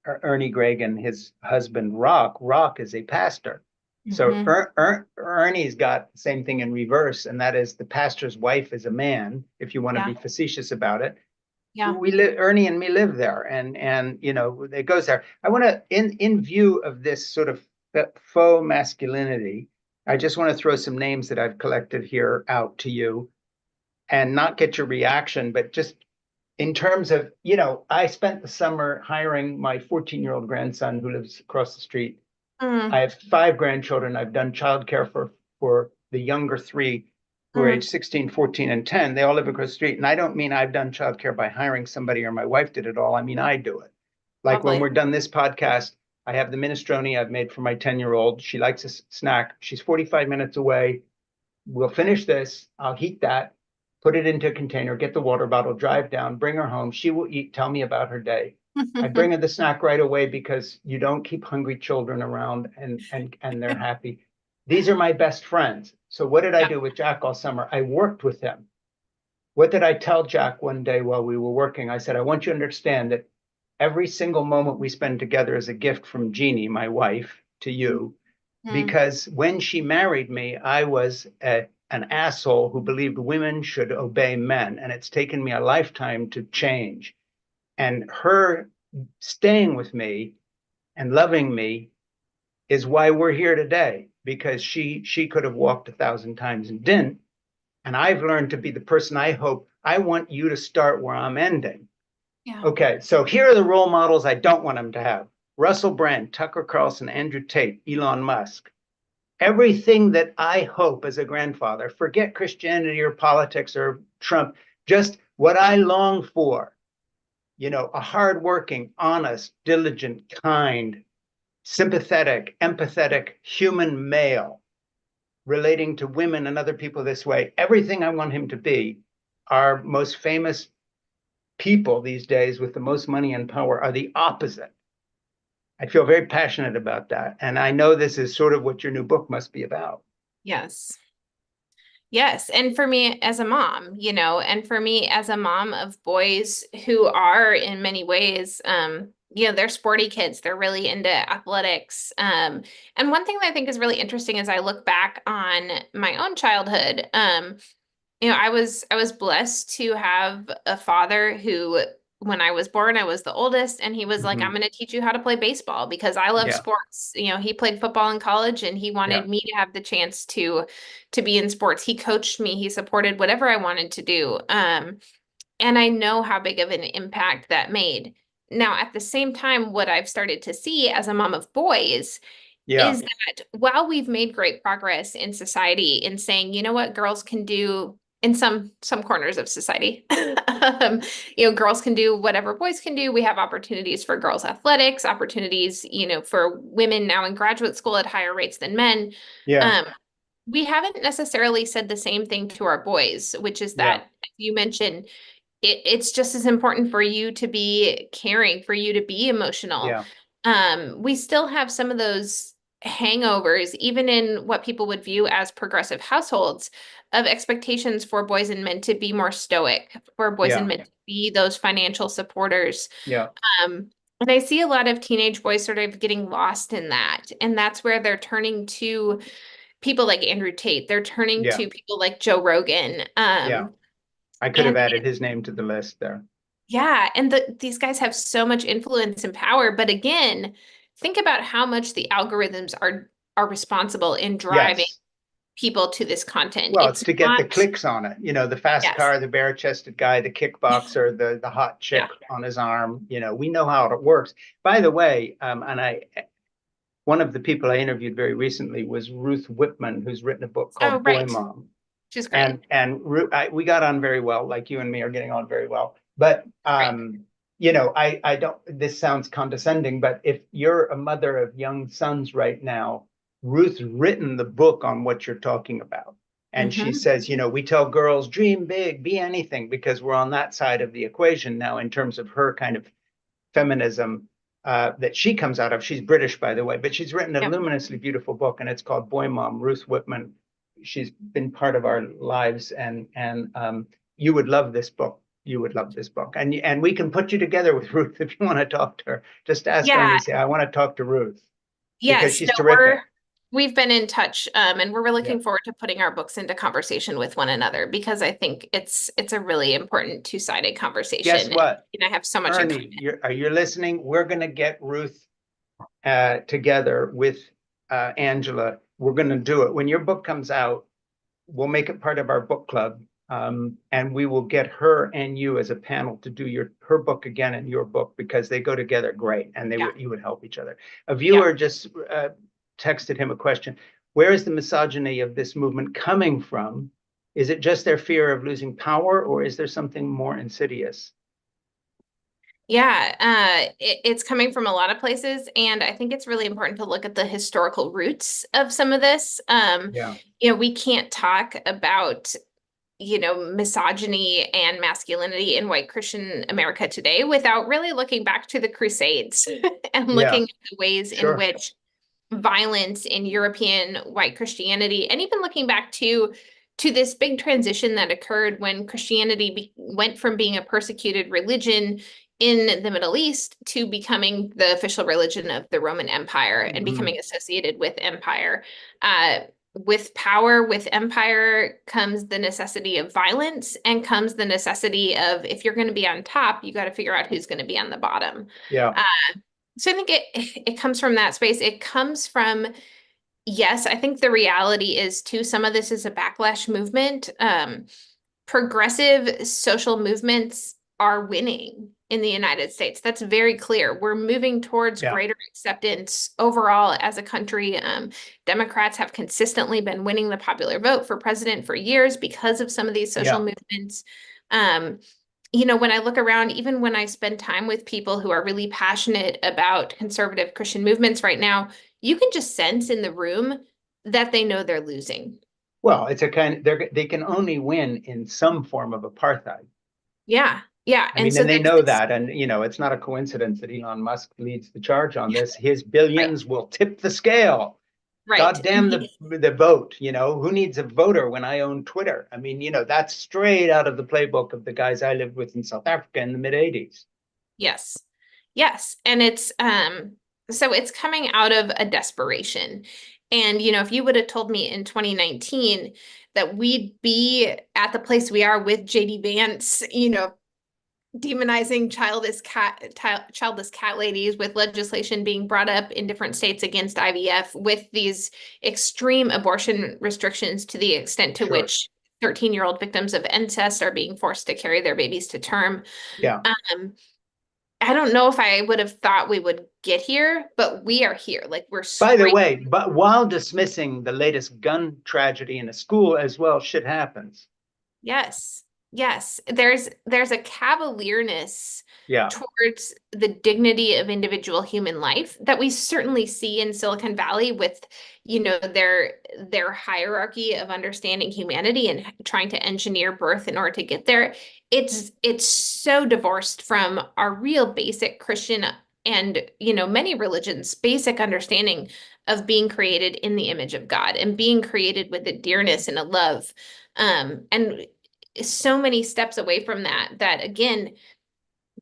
B: Ernie Gregg and his husband Rock is a pastor. So
A: Mhm.
B: Ernie's got the same thing in reverse, and that is the pastor's wife is a man, if you want to
A: Yeah.
B: be facetious about it.
A: Yeah.
B: We live, Ernie and me live there, and it goes there. I want to, in view of this sort of faux masculinity, I just want to throw some names that I've collected here out to you, and not get your reaction, but just in terms of, I spent the summer hiring my 14-year-old grandson who lives across the street. I
A: Mm,
B: have 5 grandchildren. I've done childcare for the younger three who are
A: mm,
B: age 16, 14, and 10. They all live across the street. And I don't mean I've done childcare by hiring somebody or my wife did it all. I mean, I do it. Like when
A: lovely.
B: we're done this podcast, I have the minestrone I've made for my 10-year-old. She likes a snack. She's 45 minutes away. We'll finish this. I'll heat that, put it into a container, get the water bottle, drive down, bring her home. She will eat, tell me about her day. I bring her the snack right away because you don't keep hungry children around and they're happy. These are my best friends. So what did I
A: Yeah.
B: do with Jack all summer? I worked with him. What did I tell Jack one day while we were working? I said, I want you to understand that every single moment we spend together is a gift from Jeannie, my wife, to you.
A: Mm,
B: Because when she married me, I was an asshole who believed women should obey men. And it's taken me a lifetime to change. And her staying with me and loving me is why we're here today, because she could have walked 1,000 times and didn't. And I've learned to be the person I want you to start where I'm ending.
A: yeah.
B: Okay, so here are the role models I don't want them to have. Russell Brand, Tucker Carlson, Andrew Tate, Elon Musk. Everything that I hope as a grandfather, forget Christianity or politics or Trump, just what I long for, a hardworking, honest, diligent, kind, sympathetic, empathetic human male relating to women and other people this way. Everything I want him to be. Our most famous people these days with the most money and power are the opposite. I feel very passionate about that. And I know this is sort of what your new book must be about.
A: Yes. Yes. And for me as a mom, and for me as a mom of boys who are in many ways, they're sporty kids. They're really into athletics. And one thing that I think is really interesting as I look back on my own childhood, I was blessed to have a father who, when I was born, I was the oldest, and he was like, I'm
B: Mm-hmm.
A: going to teach you how to play baseball because I love
B: Yeah,
A: sports. He played football in college, and he
B: yeah.
A: wanted me to have the chance to be in sports. He coached me, he supported whatever I wanted to do. And I know how big of an impact that made. Now, at the same time, what I've started to see as a mom of boys
B: Yeah,
A: is that while we've made great progress in society in saying, you know what, girls can do in some corners of society, girls can do whatever boys can do. We have opportunities for girls' athletics, opportunities, for women now in graduate school at higher rates than men.
B: yeah,
A: Um, we haven't necessarily said the same thing to our boys, which is
B: yeah,
A: that, as you mentioned, it's just as important for you to be caring, for you to be emotional.
B: yeah,
A: We still have some of those hangovers, even in what people would view as progressive households, of expectations for boys and men to be more stoic, for boys and
B: yeah,
A: men to be those financial supporters.
B: yeah,
A: And I see a lot of teenage boys sort of getting lost in that. And that's where they're turning to people like Andrew Tate. They're turning
B: yeah,
A: to people like Joe Rogan.
B: yeah. I could have
A: And
B: added his name to the list there.
A: Yeah, and these guys have so much influence and power. But again, think about how much the algorithms are responsible in driving
B: Yes.
A: people to this content.
B: Well, it's
A: It's
B: to get the
A: not,
B: clicks on it. The fast
A: yes.
B: car, the bare-chested guy, the kickboxer, the hot
A: Yeah.
B: chick on his arm. We know how it works. By the way, one of the people I interviewed very recently was Ruth Whitman, who's written a book
A: Oh,
B: called Boy
A: right.
B: Mom.
A: She's great.
B: And we got on very well, like you and me are getting on very well. But
A: Great.
B: I don't. This sounds condescending, but if you're a mother of young sons right now, Ruth's written the book on what you're talking about, and she
A: Hmm.
B: says, we tell girls dream big, be anything, because we're on that side of the equation now in terms of her kind of feminism that she comes out of. She's British, by the way, but she's written a
A: Yep.
B: luminously beautiful book, and it's called Boy Mom. Ruth Whitman. She's been part of our lives, and you would love this book. You would love this book, and we can put you together with Ruth if you want to talk to her. Just ask her
A: Yeah.
B: and say, I want to talk to Ruth because
A: Yes.
B: she's
A: No,
B: terrific.
A: we've been in touch, and we're really
B: Yeah.
A: looking forward to putting our books into conversation with one another because I think it's a really important two-sided
B: Guess
A: conversation.
B: what,
A: And I have so much in
B: Ernie?
A: common.
B: Are you listening? We're going to get Ruth together with Angela. We're going to do it when your book comes out. We'll make it part of our book club, and we will get her and you as a panel to do her book again and your book because they go together great, and
A: Yeah.
B: you would help each other. A
A: Yeah.
B: viewer just texted him a question: where is the misogyny of this movement coming from? Is it just their fear of losing power, or is there something more insidious?
A: Yeah, it's coming from a lot of places, and I think it's really important to look at the historical roots of some of this.
B: Yeah,
A: We can't talk about, misogyny and masculinity in white Christian America today without really looking back to the Crusades and
B: yeah,
A: looking at the ways in
B: sure.
A: which violence in European white Christianity, and even looking back to this big transition that occurred when Christianity went from being a persecuted religion in the Middle East to becoming the official religion of the Roman Empire and
B: Mhm.
A: becoming associated with empire. With power, with empire comes the necessity of violence and comes the necessity of if you're going to be on top, you got to figure out who's going to be on the bottom.
B: Yeah,
A: Uh, so I think it comes from that space. It comes from, yes, I think the reality is too, some of this is a backlash movement. Progressive social movements are winning in the United States. That's very clear. We're moving towards
B: yeah,
A: greater acceptance overall as a country. Democrats have consistently been winning the popular vote for president for years because of some of these social
B: yeah.
A: movements. Um, when I look around, even when I spend time with people who are really passionate about conservative Christian movements right now, you can just sense in the room that they know they're losing.
B: Well, it's a kind of, they can only win in some form of apartheid.
A: Yeah. Yeah.
B: I
A: And
B: mean,
A: so
B: and they
A: there's
B: know
A: this,
B: that. And, it's not a coincidence that Elon Musk leads the charge on
A: yeah,
B: this. His
A: right,
B: billions will tip the scale.
A: right.
B: God
A: And
B: damn the vote. Who needs a voter when I own Twitter? I mean, that's straight out of the playbook of the guys I lived with in South Africa in the mid 80s.
A: yes. Yes. And so it's coming out of a desperation. And, if you would have told me in 2019 that we'd be at the place we are with JD Vance, demonizing childless cat ladies, with legislation being brought up in different states against IVF, with these extreme abortion restrictions to the extent to
B: Sure.
A: which 13-year-old victims of incest are being forced to carry their babies to term.
B: Yeah.
A: Um, I don't know if I would have thought we would get here, but we are here. Like we're
B: By the
A: scraping.
B: way, but while dismissing the latest gun tragedy in a school as well, shit happens.
A: Yes. Yes. There's a cavalierness
B: Yeah.
A: towards the dignity of individual human life that we certainly see in Silicon Valley with, their hierarchy of understanding humanity and trying to engineer birth in order to get there. It's so divorced from our real basic Christian and, many religions' basic understanding of being created in the image of God and being created with a dearness and a love. And so many steps away from that again,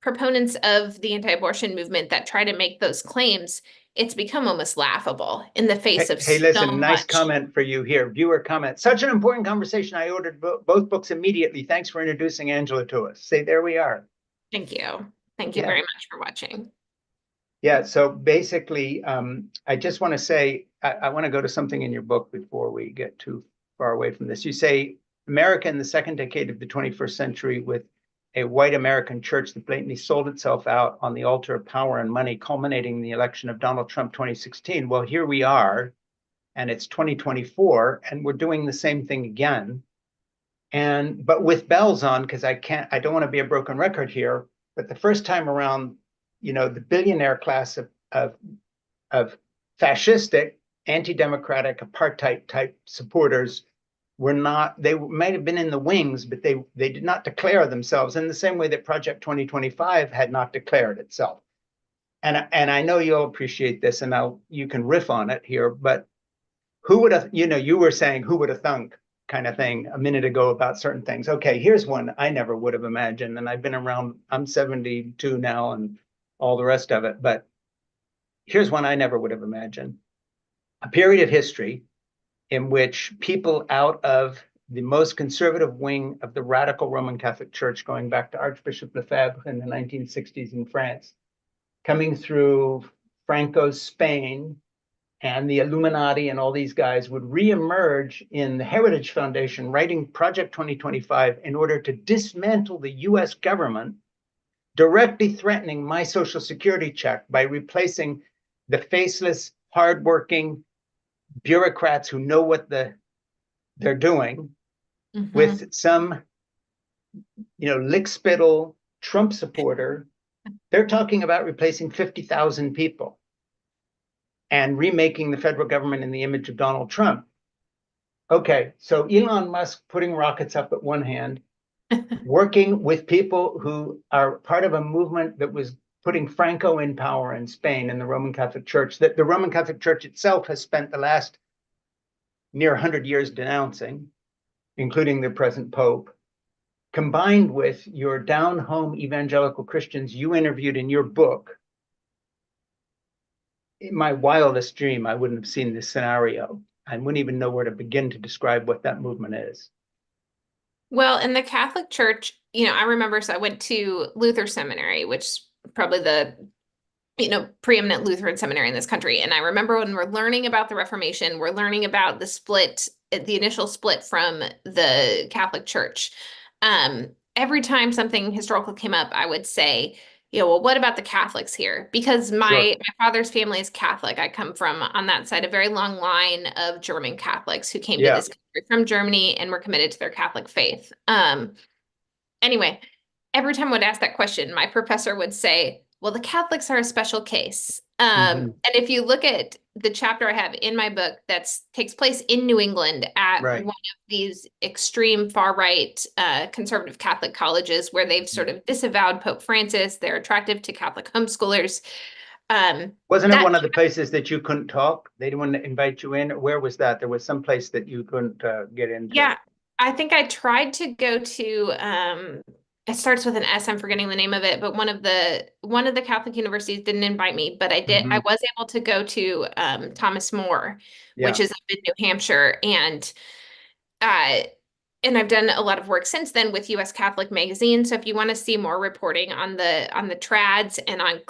A: proponents of the anti-abortion movement that try to make those claims, it's become almost laughable in the face of
B: Hey,
A: so
B: listen, nice
A: much.
B: comment for you here. Viewer comment. Such an important conversation. I ordered both books immediately. Thanks for introducing Angela to us. Say, there we are.
A: Thank you. Thank you
B: Yeah.
A: very much for watching.
B: Yeah. So basically, I just want to say, I want to go to something in your book before we get too far away from this. You say America in the second decade of the 21st century with a white American church that blatantly sold itself out on the altar of power and money, culminating in the election of Donald Trump 2016. Well, here we are, and it's 2024, and we're doing the same thing again. But with bells on, because I don't want to be a broken record here, but the first time around, the billionaire class of fascistic, anti-democratic, apartheid type supporters were not, they might have been in the wings, but they did not declare themselves in the same way that Project 2025 had not declared itself. And I know you'll appreciate this, and you can riff on it here, but who would have, you were saying who would have thunk kind of thing a minute ago about certain things. Okay, here's one I never would have imagined. And I've been around, I'm 72 now and all the rest of it. But here's one I never would have imagined. A period of history in which people out of the most conservative wing of the radical Roman Catholic Church, going back to Archbishop Lefebvre in the 1960s in France, coming through Franco's Spain, and the Illuminati and all these guys would reemerge in the Heritage Foundation writing Project 2025 in order to dismantle the US government, directly threatening my Social Security check by replacing the faceless, hardworking bureaucrats who know what they're doing with some, lickspittle Trump supporter. They're talking about replacing 50,000 people and remaking the federal government in the image of Donald Trump. Okay, so Elon Musk putting rockets up at one hand, working with people who are part of a movement that was putting Franco in power in Spain and the Roman Catholic Church, that the Roman Catholic Church itself has spent the last near 100 years denouncing, including the present Pope, combined with your down-home evangelical Christians you interviewed in your book. In my wildest dream, I wouldn't have seen this scenario. I wouldn't even know where to begin to describe what that movement is.
A: Well, in the Catholic Church, I remember, so I went to Luther Seminary, which is probably the, preeminent Lutheran seminary in this country. And I remember when we're learning about the Reformation, we're learning about the initial split from the Catholic Church. Every time something historical came up, I would say, well, what about the Catholics here? Because my father's family is Catholic. I come from, on that side, a very long line of German Catholics who came to this country from Germany and were committed to their Catholic faith. Anyway, every time I would ask that question, my professor would say, well, the Catholics are a special case. And if you look at the chapter I have in my book that takes place in New England at one of these extreme far-right conservative Catholic colleges where they've sort of disavowed Pope Francis, they're attractive to Catholic homeschoolers.
B: Wasn't it one of the places that you couldn't talk? They didn't want to invite you in? Where was that? There was some place that you couldn't get into.
A: Yeah, I think I tried to go to it starts with an S, I'm forgetting the name of it, but one of the Catholic universities didn't invite me, but I was able to go to Thomas More, which is up in New Hampshire, and I've done a lot of work since then with US Catholic Magazine. So if you want to see more reporting on the trads and on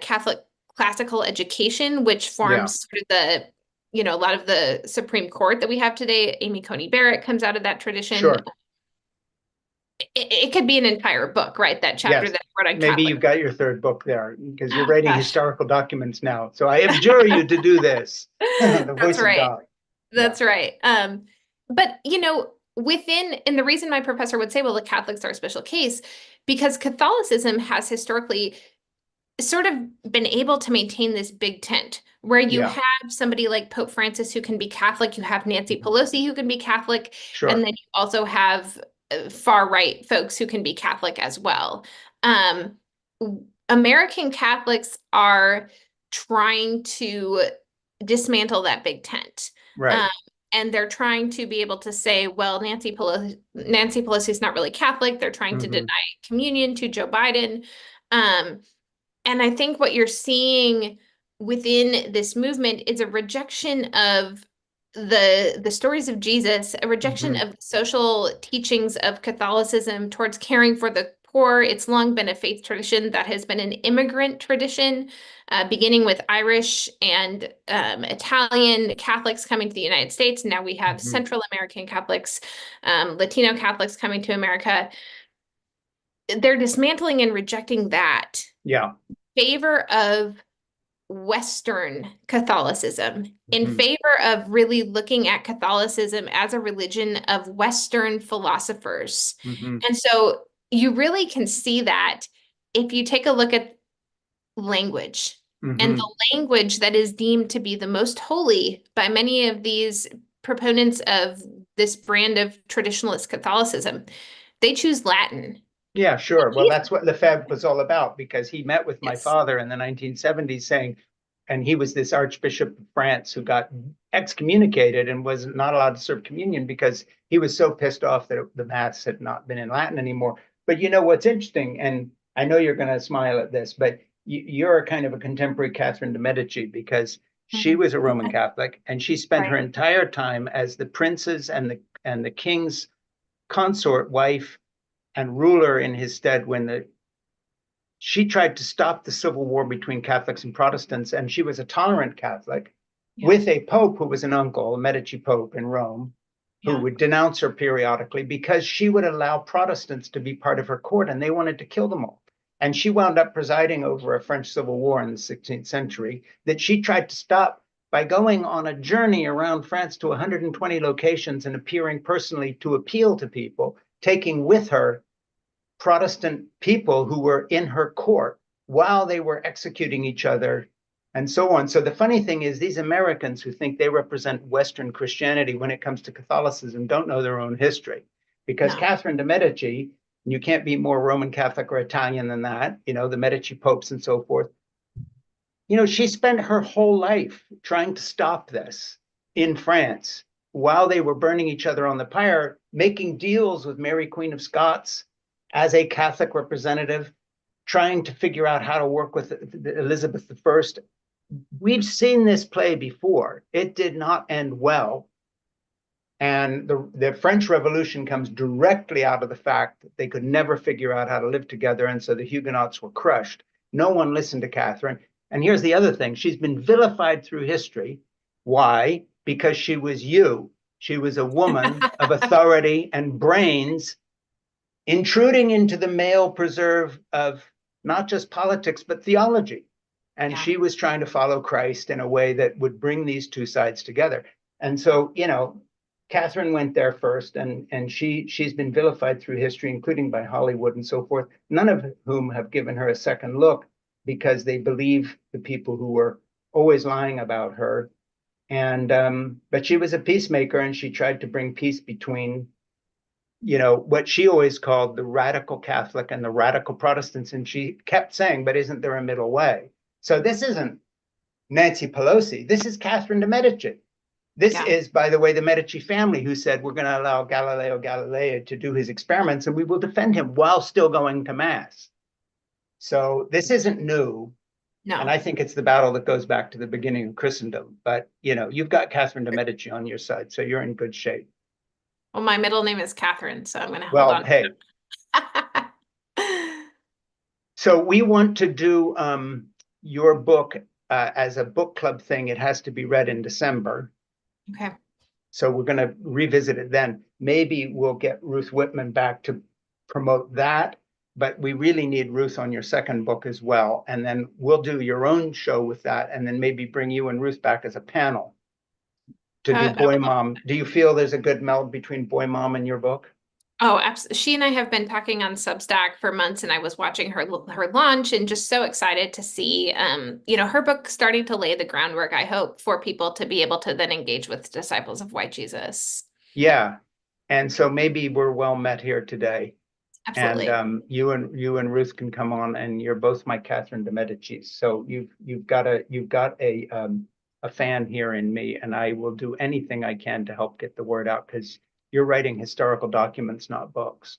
A: Catholic classical education, which forms sort of the a lot of the Supreme Court that we have today, Amy Coney Barrett comes out of that tradition. it could be an entire book, right? That chapter
B: Yes.
A: that I wrote on
B: Maybe
A: Catholic.
B: you've got your third book there because you're
A: Oh,
B: writing
A: gosh,
B: historical documents now. So I abjure you to do this. The
A: that's
B: voice of
A: right.
B: God. Yeah.
A: That's right. But and the reason my professor would say, well, the Catholics are a special case, because Catholicism has historically sort of been able to maintain this big tent where you
B: Yeah.
A: have somebody like Pope Francis who can be Catholic, you have Nancy
B: Mhm.
A: Pelosi who can be Catholic, and
B: Sure.
A: then you also have far right folks who can be Catholic as well. Um, American Catholics are trying to dismantle that big tent.
B: Right.
A: Um, and they're trying to be able to say, well, Nancy Pelosi is not really Catholic. They're trying to deny
B: Hmm.
A: communion to Joe Biden. Um, and I think what you're seeing within this movement is a rejection of the stories of Jesus, a rejection
B: Hmm.
A: of the social teachings of Catholicism towards caring for the poor. It's long been a faith tradition that has been an immigrant tradition, beginning with Irish and Italian Catholics coming to the United States. Now we have
B: Hmm.
A: Central American Catholics, Latino Catholics coming to America. They're dismantling and rejecting that
B: Yeah.
A: favor of Western Catholicism, in
B: Hmm.
A: favor of really looking at Catholicism as a religion of Western philosophers.
B: Hmm.
A: And so you really can see that if you take a look at language and
B: Hmm.
A: the language that is deemed to be the most holy by many of these proponents of this brand of traditionalist Catholicism, they choose Latin.
B: Yeah, sure. Well, that's what Lefebvre was all about because he met with my
A: Yes.
B: father in the 1970s saying, and he was this Archbishop of France who got excommunicated and was not allowed to serve communion because he was so pissed off that the Mass had not been in Latin anymore. But you know what's interesting, and I know you're going to smile at this, but you're a kind of a contemporary Catherine de' Medici because she
A: Mhm.
B: was a Roman Catholic and she spent her
A: Right.
B: entire time as the prince's and the king's consort wife and ruler in his stead when she tried to stop the civil war between Catholics and Protestants, and she was a tolerant Catholic
A: Yeah.
B: with a pope who was an uncle, a Medici pope in Rome, who
A: Yeah.
B: would denounce her periodically because she would allow Protestants to be part of her court, and they wanted to kill them all. And she wound up presiding over a French civil war in the 16th century that she tried to stop by going on a journey around France to 120 locations and appearing personally to appeal to people, taking with her Protestant people who were in her court while they were executing each other and so on. So the funny thing is, these Americans who think they represent Western Christianity when it comes to Catholicism don't know their own history. Because
A: No.
B: Catherine de' Medici, you can't be more Roman Catholic or Italian than that, the Medici popes and so forth. She spent her whole life trying to stop this in France while they were burning each other on the pyre, making deals with Mary, Queen of Scots as a Catholic representative, trying to figure out how to work with Elizabeth I. We've seen this play before. It did not end well. And the French Revolution comes directly out of the fact that they could never figure out how to live together. And so the Huguenots were crushed. No one listened to Catherine. And here's the other thing, she's been vilified through history. Why? Because she was you. She was a woman of authority and brains intruding into the male preserve of not just politics, but theology. And
A: Yeah.
B: she was trying to follow Christ in a way that would bring these two sides together. And so, Catherine went there first, and she's been vilified through history, including by Hollywood and so forth, none of whom have given her a second look because they believe the people who were always lying about her. And but she was a peacemaker, and she tried to bring peace between what she always called the radical Catholic and the radical Protestants. And she kept saying, but isn't there a middle way? So this isn't Nancy Pelosi. This is Catherine de' Medici. This
A: Yeah.
B: is, by the way, the Medici family who said, we're going to allow Galileo Galilei to do his experiments and we will defend him while still going to mass. So this isn't new. And
A: No.
B: I think it's the battle that goes back to the beginning of Christendom. But, you've got Catherine de' Medici on your side, so you're in good shape.
A: Well, my middle name is Catherine, so I'm going to hold
B: Well,
A: on.
B: hey, so we want to do your book as a book club thing. It has to be read in December.
A: Okay.
B: So we're going to revisit it then. Maybe we'll get Ruth Whitman back to promote that. But we really need Ruth on your second book as well. And then we'll do your own show with that, and then maybe bring you and Ruth back as a panel to do Boy Mom. Do you feel there's a good meld between Boy Mom and your book?
A: Oh, absolutely. She and I have been talking on Substack for months, and I was watching her launch and just so excited to see her book starting to lay the groundwork, I hope, for people to be able to then engage with Disciples of White Jesus.
B: Yeah. And so maybe we're well met here today.
A: Absolutely.
B: And you and Ruth can come on, and you're both my Catherine de Medici. So you've got a fan here in me, and I will do anything I can to help get the word out, because you're writing historical documents, not books.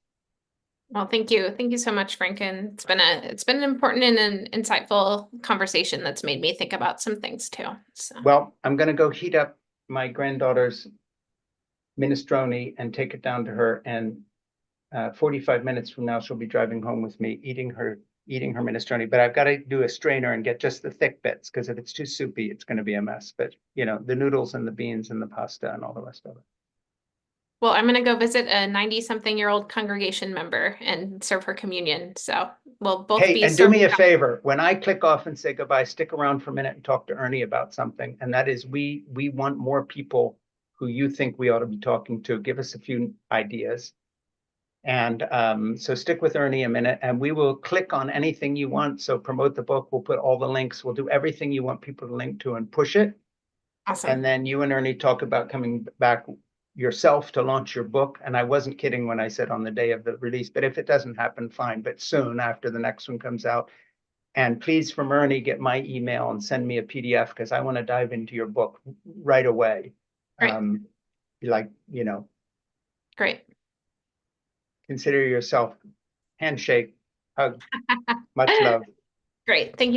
A: Well, thank you. Thank you so much, Franken. It's been an important and an insightful conversation that's made me think about some things too. So.
B: Well, I'm going to go heat up my granddaughter's minestrone and take it down to her, and 45 minutes from now, she'll be driving home with me, eating her minestrone. But I've got to do a strainer and get just the thick bits, because if it's too soupy, it's going to be a mess. But the noodles and the beans and the pasta and all the rest of it.
A: Well, I'm going to go visit a 90-something-year-old congregation member and serve her communion. So we'll both be
B: and do me a
A: up.
B: favor. When I click off and say goodbye, stick around for a minute and talk to Ernie about something. And that is, we want more people who you think we ought to be talking to. Give us a few ideas. And so stick with Ernie a minute, and we will click on anything you want. So promote the book. We'll put all the links. We'll do everything you want people to link to and push it.
A: Awesome.
B: And then you and Ernie talk about coming back yourself to launch your book. And I wasn't kidding when I said on the day of the release, but if it doesn't happen, fine, but soon after the next one comes out. And please, from Ernie, get my email and send me a PDF, because I want to dive into your book right away.
A: Great. Great.
B: Consider yourself. Handshake, hug, much love.
A: Great. Thank you.